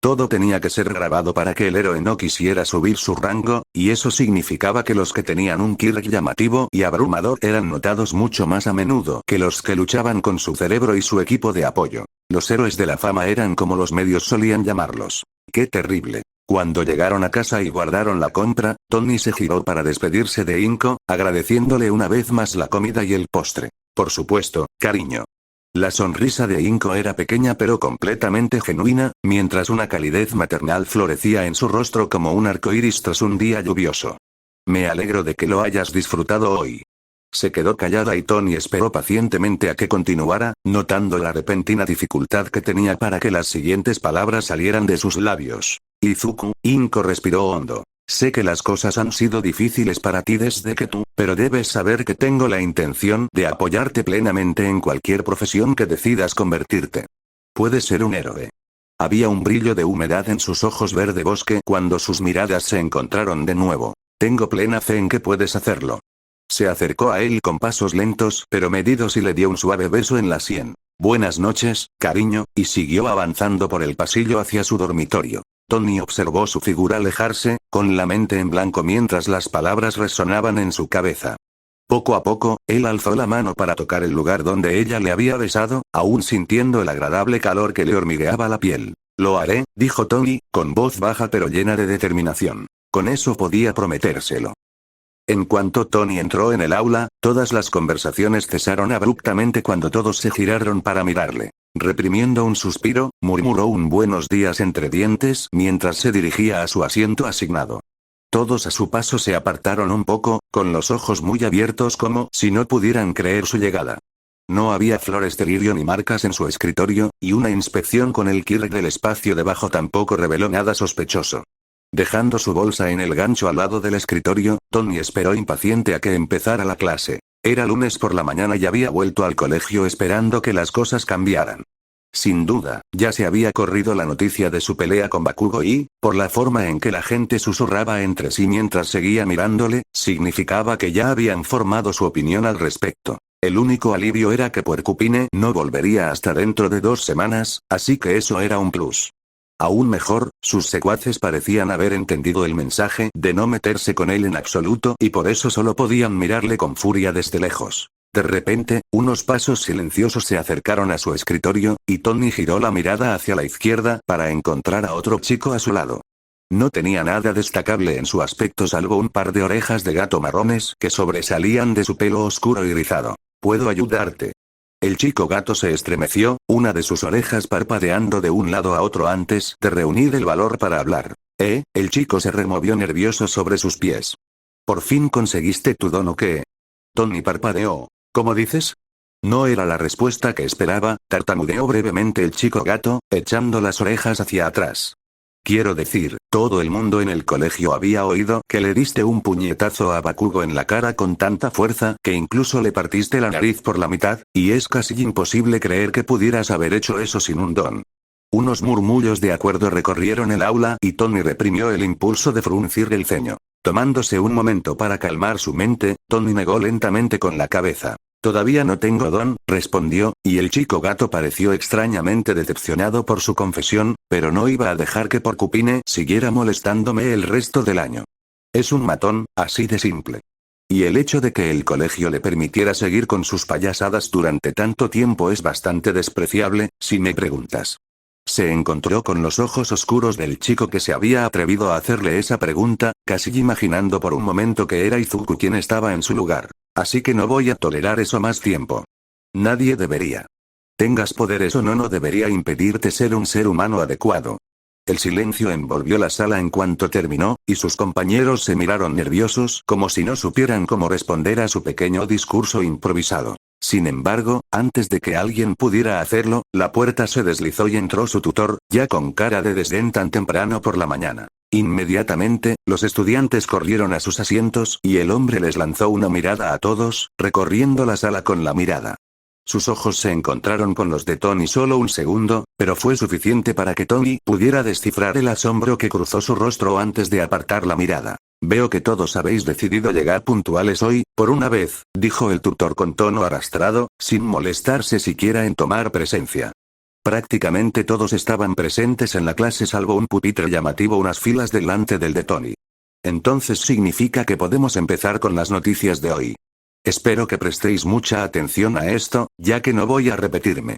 Todo tenía que ser grabado para que el héroe no quisiera subir su rango, y eso significaba que los que tenían un quirk llamativo y abrumador eran notados mucho más a menudo que los que luchaban con su cerebro y su equipo de apoyo. Los héroes de la fama eran como los medios solían llamarlos. ¡Qué terrible! Cuando llegaron a casa y guardaron la compra, Tony se giró para despedirse de Inko, agradeciéndole una vez más la comida y el postre. Por supuesto, cariño. La sonrisa de Inko era pequeña pero completamente genuina, mientras una calidez maternal florecía en su rostro como un arco iris tras un día lluvioso. Me alegro de que lo hayas disfrutado hoy. Se quedó callada y Tony esperó pacientemente a que continuara, notando la repentina dificultad que tenía para que las siguientes palabras salieran de sus labios. Izuku, Inko respiró hondo. Sé que las cosas han sido difíciles para ti desde que tú, pero debes saber que tengo la intención de apoyarte plenamente en cualquier profesión que decidas convertirte. Puedes ser un héroe. Había un brillo de humedad en sus ojos verde bosque cuando sus miradas se encontraron de nuevo. Tengo plena fe en que puedes hacerlo. Se acercó a él con pasos lentos pero medidos y le dio un suave beso en la sien. Buenas noches, cariño, y siguió avanzando por el pasillo hacia su dormitorio. Tony observó su figura alejarse, con la mente en blanco mientras las palabras resonaban en su cabeza. Poco a poco, él alzó la mano para tocar el lugar donde ella le había besado, aún sintiendo el agradable calor que le hormigueaba la piel. Lo haré, dijo Tony, con voz baja pero llena de determinación. Con eso podía prometérselo. En cuanto Tony entró en el aula, todas las conversaciones cesaron abruptamente cuando todos se giraron para mirarle. Reprimiendo un suspiro, murmuró un buenos días entre dientes mientras se dirigía a su asiento asignado. Todos a su paso se apartaron un poco, con los ojos muy abiertos como si no pudieran creer su llegada. No había flores de lirio ni marcas en su escritorio, y una inspección con el quirk del espacio debajo tampoco reveló nada sospechoso. Dejando su bolsa en el gancho al lado del escritorio, Tony esperó impaciente a que empezara la clase. Era lunes por la mañana y había vuelto al colegio esperando que las cosas cambiaran. Sin duda, ya se había corrido la noticia de su pelea con Bakugo y, por la forma en que la gente susurraba entre sí mientras seguía mirándole, significaba que ya habían formado su opinión al respecto. El único alivio era que Porcupine no volvería hasta dentro de 2 semanas, así que eso era un plus. Aún mejor, sus secuaces parecían haber entendido el mensaje de no meterse con él en absoluto y por eso solo podían mirarle con furia desde lejos. De repente, unos pasos silenciosos se acercaron a su escritorio, y Tony giró la mirada hacia la izquierda para encontrar a otro chico a su lado. No tenía nada destacable en su aspecto salvo un par de orejas de gato marrones que sobresalían de su pelo oscuro y rizado. ¿Puedo ayudarte? El chico gato se estremeció, una de sus orejas parpadeando de un lado a otro antes de reunir el valor para hablar. El chico se removió nervioso sobre sus pies. ¿Por fin conseguiste tu don o qué? Tony parpadeó. ¿Cómo dices? No era la respuesta que esperaba, tartamudeó brevemente el chico gato, echando las orejas hacia atrás. Quiero decir, todo el mundo en el colegio había oído que le diste un puñetazo a Bakugo en la cara con tanta fuerza que incluso le partiste la nariz por la mitad, y es casi imposible creer que pudieras haber hecho eso sin un don. Unos murmullos de acuerdo recorrieron el aula y Tony reprimió el impulso de fruncir el ceño. Tomándose un momento para calmar su mente, Tony negó lentamente con la cabeza. Todavía no tengo don, respondió, y el chico gato pareció extrañamente decepcionado por su confesión, pero no iba a dejar que Porcupine siguiera molestándome el resto del año. Es un matón, así de simple. Y el hecho de que el colegio le permitiera seguir con sus payasadas durante tanto tiempo es bastante despreciable, si me preguntas. Se encontró con los ojos oscuros del chico que se había atrevido a hacerle esa pregunta, casi imaginando por un momento que era Izuku quien estaba en su lugar. Así que no voy a tolerar eso más tiempo. Nadie debería. Tengas poderes o no, no debería impedirte ser un ser humano adecuado. El silencio envolvió la sala en cuanto terminó, y sus compañeros se miraron nerviosos como si no supieran cómo responder a su pequeño discurso improvisado. Sin embargo, antes de que alguien pudiera hacerlo, la puerta se deslizó y entró su tutor, ya con cara de desdén tan temprano por la mañana. Inmediatamente, los estudiantes corrieron a sus asientos y el hombre les lanzó una mirada a todos, recorriendo la sala con la mirada. Sus ojos se encontraron con los de Tony solo un segundo, pero fue suficiente para que Tony pudiera descifrar el asombro que cruzó su rostro antes de apartar la mirada. Veo que todos habéis decidido llegar puntuales hoy, por una vez, dijo el tutor con tono arrastrado, sin molestarse siquiera en tomar presencia. Prácticamente todos estaban presentes en la clase salvo un pupitre llamativo unas filas delante del de Tony. Entonces significa que podemos empezar con las noticias de hoy. Espero que prestéis mucha atención a esto, ya que no voy a repetirme.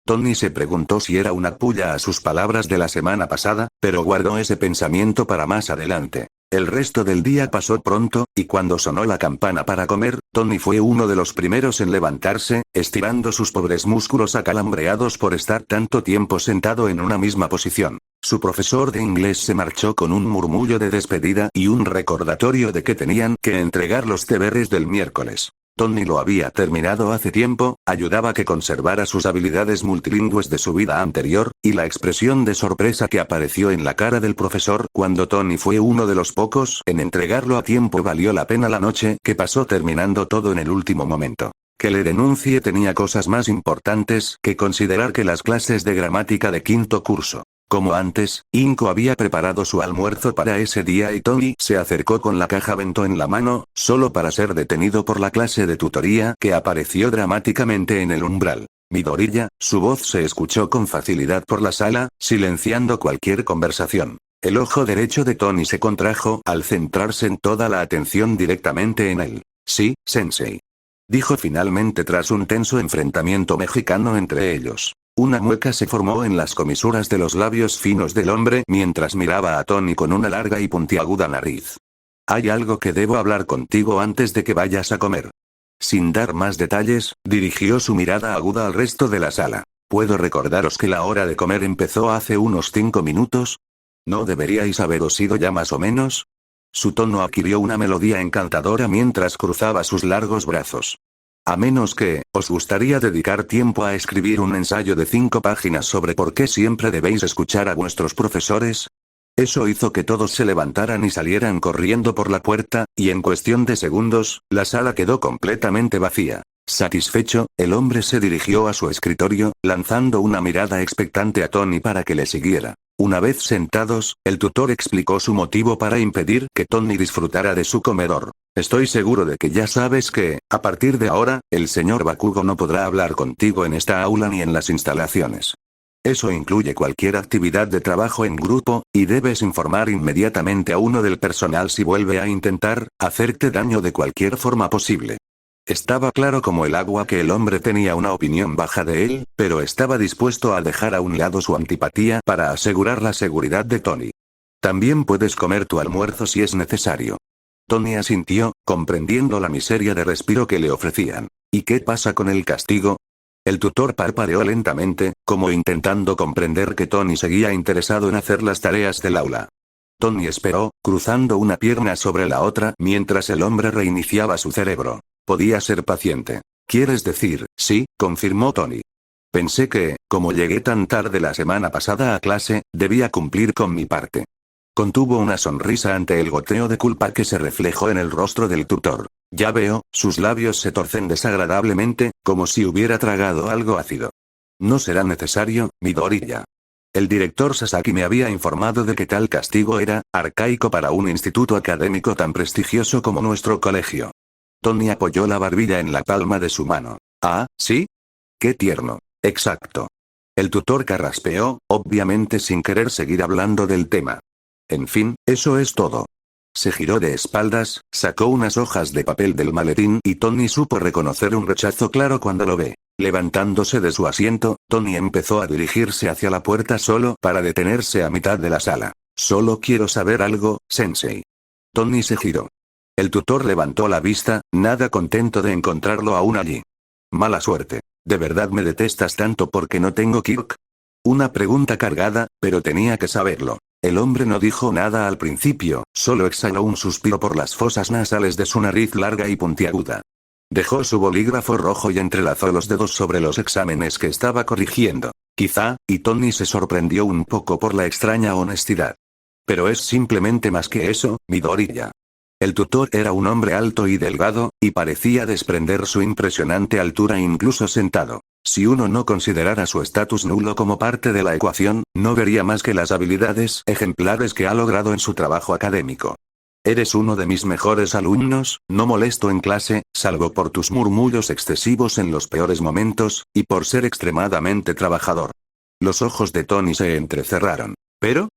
Tony se preguntó si era una pulla a sus palabras de la semana pasada, pero guardó ese pensamiento para más adelante. El resto del día pasó pronto, y cuando sonó la campana para comer, Tony fue uno de los primeros en levantarse, estirando sus pobres músculos acalambreados por estar tanto tiempo sentado en una misma posición. Su profesor de inglés se marchó con un murmullo de despedida y un recordatorio de que tenían que entregar los deberes del miércoles. Tony lo había terminado hace tiempo, ayudaba a que conservara sus habilidades multilingües de su vida anterior, y la expresión de sorpresa que apareció en la cara del profesor cuando Tony fue uno de los pocos en entregarlo a tiempo valió la pena la noche que pasó terminando todo en el último momento. Que le denuncie tenía cosas más importantes que considerar que las clases de gramática de quinto curso. Como antes, Inko había preparado su almuerzo para ese día y Tony se acercó con la caja bento en la mano, solo para ser detenido por la clase de tutoría que apareció dramáticamente en el umbral. Midoriya, su voz se escuchó con facilidad por la sala, silenciando cualquier conversación. El ojo derecho de Tony se contrajo al centrarse en toda la atención directamente en él. Sí, sensei. Dijo finalmente tras un tenso enfrentamiento mexicano entre ellos. Una mueca se formó en las comisuras de los labios finos del hombre mientras miraba a Tony con una larga y puntiaguda nariz. Hay algo que debo hablar contigo antes de que vayas a comer. Sin dar más detalles, dirigió su mirada aguda al resto de la sala. ¿Puedo recordaros que la hora de comer empezó hace unos 5 minutos? ¿No deberíais haberos ido ya más o menos? Su tono adquirió una melodía encantadora mientras cruzaba sus largos brazos. A menos que, ¿os gustaría dedicar tiempo a escribir un ensayo de 5 páginas sobre por qué siempre debéis escuchar a vuestros profesores? Eso hizo que todos se levantaran y salieran corriendo por la puerta, y en cuestión de segundos, la sala quedó completamente vacía. Satisfecho, el hombre se dirigió a su escritorio, lanzando una mirada expectante a Tony para que le siguiera. Una vez sentados, el tutor explicó su motivo para impedir que Tony disfrutara de su comedor. Estoy seguro de que ya sabes que, a partir de ahora, el señor Bakugo no podrá hablar contigo en esta aula ni en las instalaciones. Eso incluye cualquier actividad de trabajo en grupo, y debes informar inmediatamente a uno del personal si vuelve a intentar hacerte daño de cualquier forma posible. Estaba claro como el agua que el hombre tenía una opinión baja de él, pero estaba dispuesto a dejar a un lado su antipatía para asegurar la seguridad de Tony. También puedes comer tu almuerzo si es necesario. Tony asintió, comprendiendo la miseria de respiro que le ofrecían. ¿Y qué pasa con el castigo? El tutor parpadeó lentamente, como intentando comprender que Tony seguía interesado en hacer las tareas del aula. Tony esperó, cruzando una pierna sobre la otra mientras el hombre reiniciaba su cerebro. Podía ser paciente. ¿Quieres decir, sí?, confirmó Tony. Pensé que, como llegué tan tarde la semana pasada a clase, debía cumplir con mi parte. Contuvo una sonrisa ante el goteo de culpa que se reflejó en el rostro del tutor. Ya veo, sus labios se torcen desagradablemente, como si hubiera tragado algo ácido. No será necesario, Midoriya. El director Sasaki me había informado de que tal castigo era arcaico para un instituto académico tan prestigioso como nuestro colegio. Tony apoyó la barbilla en la palma de su mano. ¿Ah, sí? Qué tierno. Exacto. El tutor carraspeó, obviamente sin querer seguir hablando del tema. En fin, eso es todo. Se giró de espaldas, sacó unas hojas de papel del maletín y Tony supo reconocer un rechazo claro cuando lo ve. Levantándose de su asiento, Tony empezó a dirigirse hacia la puerta solo para detenerse a mitad de la sala. Solo quiero saber algo, Sensei. Tony se giró. El tutor levantó la vista, nada contento de encontrarlo aún allí. Mala suerte. ¿De verdad me detestas tanto porque no tengo Kirk? Una pregunta cargada, pero tenía que saberlo. El hombre no dijo nada al principio, solo exhaló un suspiro por las fosas nasales de su nariz larga y puntiaguda. Dejó su bolígrafo rojo y entrelazó los dedos sobre los exámenes que estaba corrigiendo. Quizá, y Tony se sorprendió un poco por la extraña honestidad. Pero es simplemente más que eso, Midoriya. El tutor era un hombre alto y delgado, y parecía desprender su impresionante altura incluso sentado. Si uno no considerara su estatus nulo como parte de la ecuación, no vería más que las habilidades ejemplares que ha logrado en su trabajo académico. Eres uno de mis mejores alumnos, no molesto en clase, salvo por tus murmullos excesivos en los peores momentos, y por ser extremadamente trabajador. Los ojos de Tony se entrecerraron. ¿Pero?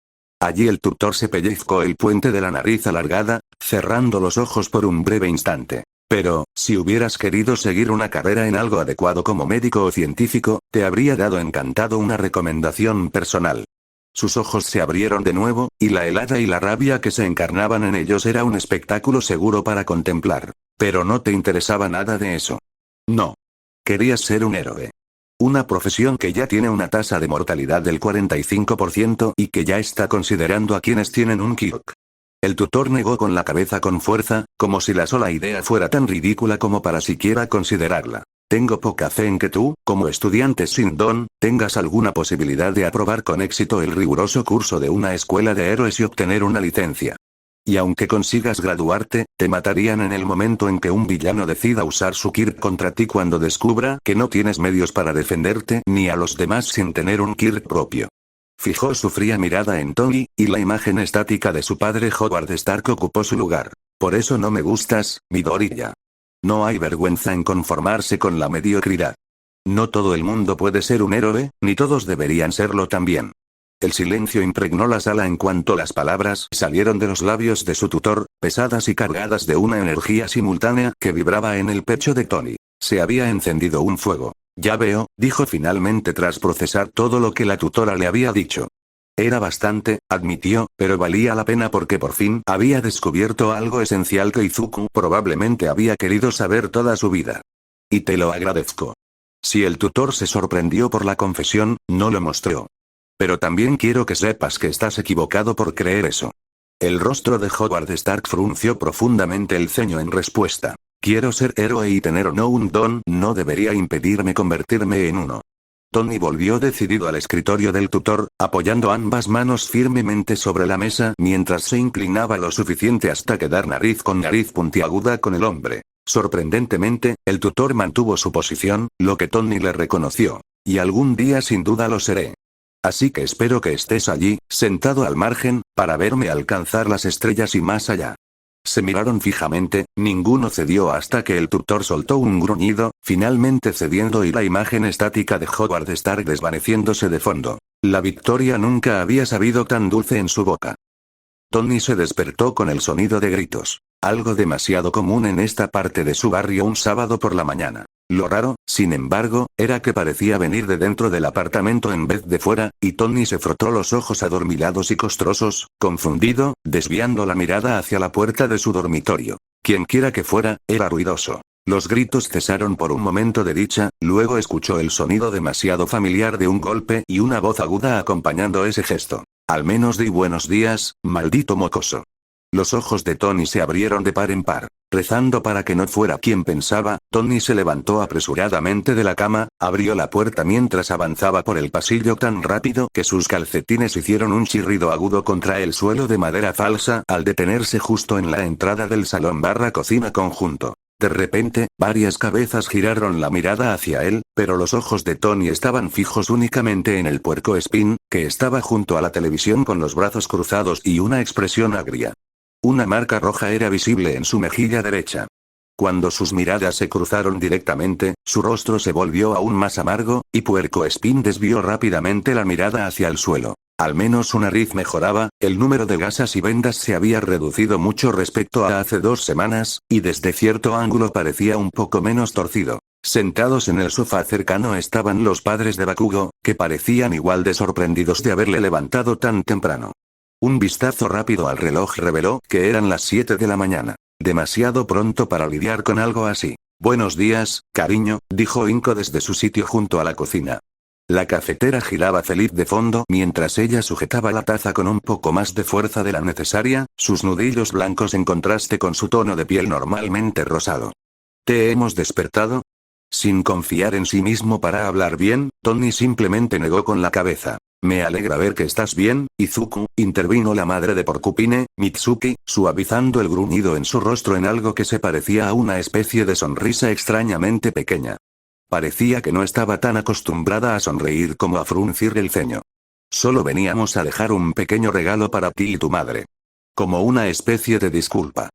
Allí el tutor se pellizcó el puente de la nariz alargada, cerrando los ojos por un breve instante. Pero, si hubieras querido seguir una carrera en algo adecuado como médico o científico, te habría dado encantado una recomendación personal. Sus ojos se abrieron de nuevo, y la helada y la rabia que se encarnaban en ellos era un espectáculo seguro para contemplar. Pero no te interesaba nada de eso. No. Querías ser un héroe. Una profesión que ya tiene una tasa de mortalidad del 45% y que ya está considerando a quienes tienen un Kirk. El tutor negó con la cabeza con fuerza, como si la sola idea fuera tan ridícula como para siquiera considerarla. Tengo poca fe en que tú, como estudiante sin don, tengas alguna posibilidad de aprobar con éxito el riguroso curso de una escuela de héroes y obtener una licencia. Y aunque consigas graduarte, te matarían en el momento en que un villano decida usar su Kirk contra ti cuando descubra que no tienes medios para defenderte ni a los demás sin tener un Kirk propio. Fijó su fría mirada en Tony, y la imagen estática de su padre Howard Stark ocupó su lugar. Por eso no me gustas, Midoriya. No hay vergüenza en conformarse con la mediocridad. No todo el mundo puede ser un héroe, ni todos deberían serlo también. El silencio impregnó la sala en cuanto las palabras salieron de los labios de su tutor, pesadas y cargadas de una energía simultánea que vibraba en el pecho de Tony. Se había encendido un fuego. Ya veo, dijo finalmente tras procesar todo lo que la tutora le había dicho. Era bastante, admitió, pero valía la pena porque por fin había descubierto algo esencial que Izuku probablemente había querido saber toda su vida. Y te lo agradezco. Si el tutor se sorprendió por la confesión, no lo mostró. Pero también quiero que sepas que estás equivocado por creer eso. El rostro de Howard Stark frunció profundamente el ceño en respuesta. Quiero ser héroe y tener o no un don no debería impedirme convertirme en uno. Tony volvió decidido al escritorio del tutor, apoyando ambas manos firmemente sobre la mesa mientras se inclinaba lo suficiente hasta quedar nariz con nariz puntiaguda con el hombre. Sorprendentemente, el tutor mantuvo su posición, lo que Tony le reconoció. Y algún día sin duda lo seré. Así que espero que estés allí, sentado al margen, para verme alcanzar las estrellas y más allá. Se miraron fijamente, ninguno cedió hasta que el tutor soltó un gruñido, finalmente cediendo y la imagen estática de Howard Stark desvaneciéndose de fondo. La victoria nunca había sabido tan dulce en su boca. Tony se despertó con el sonido de gritos. Algo demasiado común en esta parte de su barrio un sábado por la mañana. Lo raro, sin embargo, era que parecía venir de dentro del apartamento en vez de fuera, y Tony se frotó los ojos adormilados y costrosos, confundido, desviando la mirada hacia la puerta de su dormitorio. Quienquiera que fuera, era ruidoso. Los gritos cesaron por un momento de dicha, luego escuchó el sonido demasiado familiar de un golpe y una voz aguda acompañando ese gesto. Al menos di buenos días, maldito mocoso. Los ojos de Tony se abrieron de par en par. Rezando para que no fuera quien pensaba, Tony se levantó apresuradamente de la cama, abrió la puerta mientras avanzaba por el pasillo tan rápido que sus calcetines hicieron un chirrido agudo contra el suelo de madera falsa al detenerse justo en la entrada del salón/cocina conjunto. De repente, varias cabezas giraron la mirada hacia él, pero los ojos de Tony estaban fijos únicamente en el puercoespín, que estaba junto a la televisión con los brazos cruzados y una expresión agria. Una marca roja era visible en su mejilla derecha. Cuando sus miradas se cruzaron directamente, su rostro se volvió aún más amargo, y Puercoespín desvió rápidamente la mirada hacia el suelo. Al menos su nariz mejoraba, el número de gasas y vendas se había reducido mucho respecto a hace 2 semanas, y desde cierto ángulo parecía un poco menos torcido. Sentados en el sofá cercano estaban los padres de Bakugo, que parecían igual de sorprendidos de haberle levantado tan temprano. Un vistazo rápido al reloj reveló que eran las 7 de la mañana. Demasiado pronto para lidiar con algo así. Buenos días, cariño, dijo Inko desde su sitio junto a la cocina. La cafetera giraba feliz de fondo mientras ella sujetaba la taza con un poco más de fuerza de la necesaria, sus nudillos blancos en contraste con su tono de piel normalmente rosado. ¿Te hemos despertado? Sin confiar en sí mismo para hablar bien, Tony simplemente negó con la cabeza. Me alegra ver que estás bien, Izuku, intervino la madre de Porcupine, Mitsuki, suavizando el gruñido en su rostro en algo que se parecía a una especie de sonrisa extrañamente pequeña. Parecía que no estaba tan acostumbrada a sonreír como a fruncir el ceño. Solo veníamos a dejar un pequeño regalo para ti y tu madre. Como una especie de disculpa.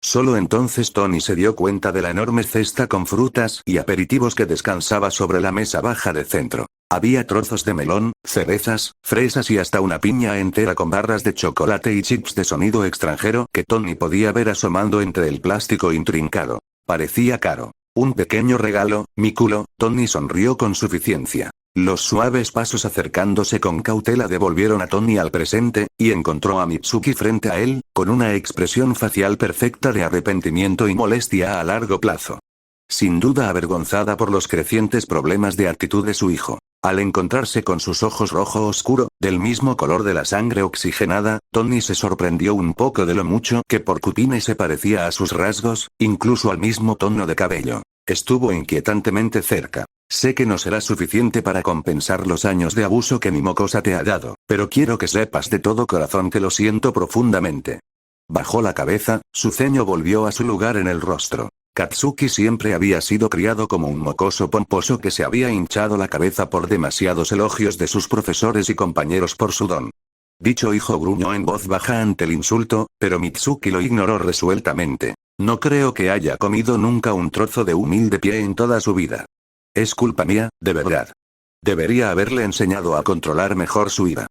Solo entonces Tony se dio cuenta de la enorme cesta con frutas y aperitivos que descansaba sobre la mesa baja de centro. Había trozos de melón, cerezas, fresas y hasta una piña entera con barras de chocolate y chips de sonido extranjero que Tony podía ver asomando entre el plástico intrincado. Parecía caro. Un pequeño regalo, mi culo, Tony sonrió con suficiencia. Los suaves pasos acercándose con cautela devolvieron a Tony al presente, y encontró a Mitsuki frente a él, con una expresión facial perfecta de arrepentimiento y molestia a largo plazo. Sin duda avergonzada por los crecientes problemas de actitud de su hijo. Al encontrarse con sus ojos rojo oscuro, del mismo color de la sangre oxigenada, Tony se sorprendió un poco de lo mucho que Porcupine se parecía a sus rasgos, incluso al mismo tono de cabello. Estuvo inquietantemente cerca. Sé que no será suficiente para compensar los años de abuso que mi mocosa te ha dado, pero quiero que sepas de todo corazón que lo siento profundamente. Bajó la cabeza, su ceño volvió a su lugar en el rostro. Katsuki siempre había sido criado como un mocoso pomposo que se había hinchado la cabeza por demasiados elogios de sus profesores y compañeros por su don. Dicho hijo gruñó en voz baja ante el insulto, pero Mitsuki lo ignoró resueltamente. No creo que haya comido nunca un trozo de humilde pie en toda su vida. Es culpa mía, de verdad. Debería haberle enseñado a controlar mejor su ira.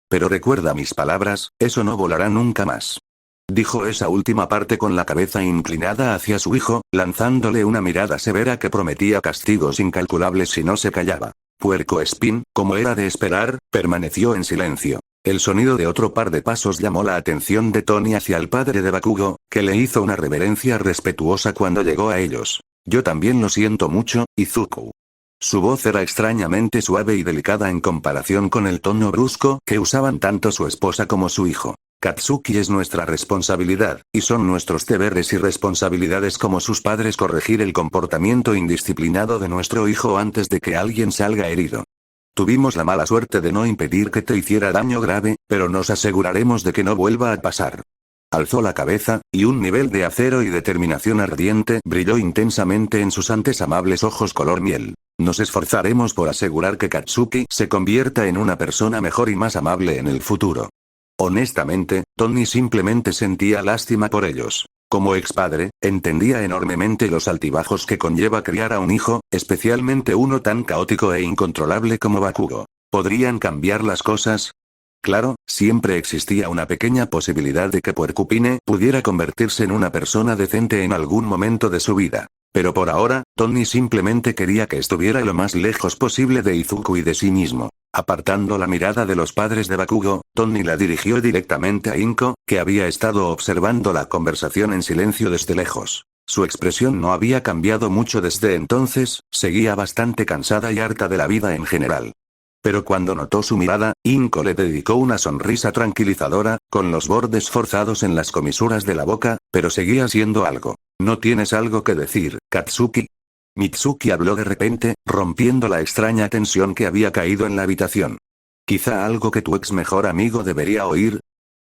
Pero recuerda mis palabras, eso no volará nunca más. Dijo esa última parte con la cabeza inclinada hacia su hijo, lanzándole una mirada severa que prometía castigos incalculables si no se callaba. Puercoespín, como era de esperar, permaneció en silencio. El sonido de otro par de pasos llamó la atención de Tony hacia el padre de Bakugo, que le hizo una reverencia respetuosa cuando llegó a ellos. Yo también lo siento mucho, Izuku. Su voz era extrañamente suave y delicada en comparación con el tono brusco que usaban tanto su esposa como su hijo. Katsuki es nuestra responsabilidad, y son nuestros deberes y responsabilidades como sus padres corregir el comportamiento indisciplinado de nuestro hijo antes de que alguien salga herido. Tuvimos la mala suerte de no impedir que te hiciera daño grave, pero nos aseguraremos de que no vuelva a pasar. Alzó la cabeza, y un nivel de acero y determinación ardiente brilló intensamente en sus antes amables ojos color miel. Nos esforzaremos por asegurar que Katsuki se convierta en una persona mejor y más amable en el futuro. Honestamente, Tony simplemente sentía lástima por ellos. Como expadre, entendía enormemente los altibajos que conlleva criar a un hijo, especialmente uno tan caótico e incontrolable como Bakugo. ¿Podrían cambiar las cosas? Claro, siempre existía una pequeña posibilidad de que Puercupine pudiera convertirse en una persona decente en algún momento de su vida. Pero por ahora, Tony simplemente quería que estuviera lo más lejos posible de Izuku y de sí mismo. Apartando la mirada de los padres de Bakugo, Tony la dirigió directamente a Inko, que había estado observando la conversación en silencio desde lejos. Su expresión no había cambiado mucho desde entonces, seguía bastante cansada y harta de la vida en general. Pero cuando notó su mirada, Inko le dedicó una sonrisa tranquilizadora, con los bordes forzados en las comisuras de la boca, pero seguía siendo algo. ¿No tienes algo que decir, Katsuki? Mitsuki habló de repente, rompiendo la extraña tensión que había caído en la habitación. ¿Quizá algo que tu ex mejor amigo debería oír?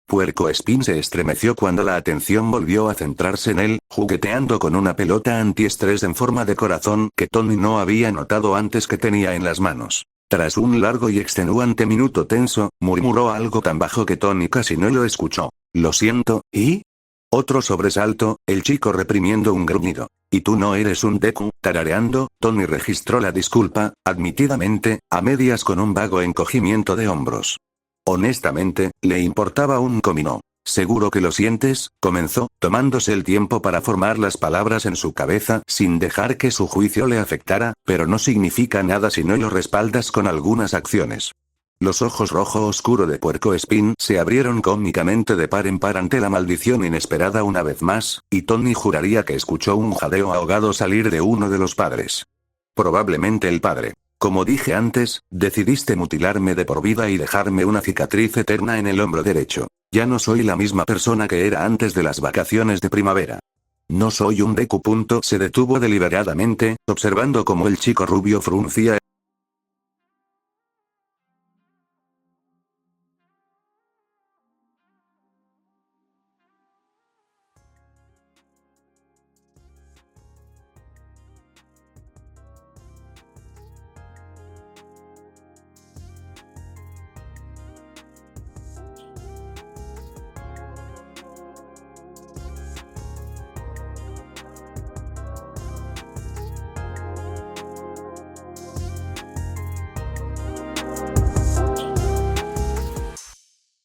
Puercoespín se estremeció cuando la atención volvió a centrarse en él, jugueteando con una pelota antiestrés en forma de corazón que Tony no había notado antes que tenía en las manos. Tras un largo y extenuante minuto tenso, murmuró algo tan bajo que Tony casi no lo escuchó. Lo siento, ¿y? Otro sobresalto, el chico reprimiendo un gruñido. ¿Y tú no eres un Deku? Tarareando, Tony registró la disculpa, admitidamente, a medias con un vago encogimiento de hombros. Honestamente, le importaba un comino. ¿Seguro que lo sientes? Comenzó, tomándose el tiempo para formar las palabras en su cabeza sin dejar que su juicio le afectara, pero no significa nada si no lo respaldas con algunas acciones. Los ojos rojo oscuro de Puercoespín se abrieron cómicamente de par en par ante la maldición inesperada una vez más, y Tony juraría que escuchó un jadeo ahogado salir de uno de los padres. Probablemente el padre. Como dije antes, decidiste mutilarme de por vida y dejarme una cicatriz eterna en el hombro derecho. Ya no soy la misma persona que era antes de las vacaciones de primavera. No soy un Deku. Se detuvo deliberadamente, observando cómo el chico rubio fruncía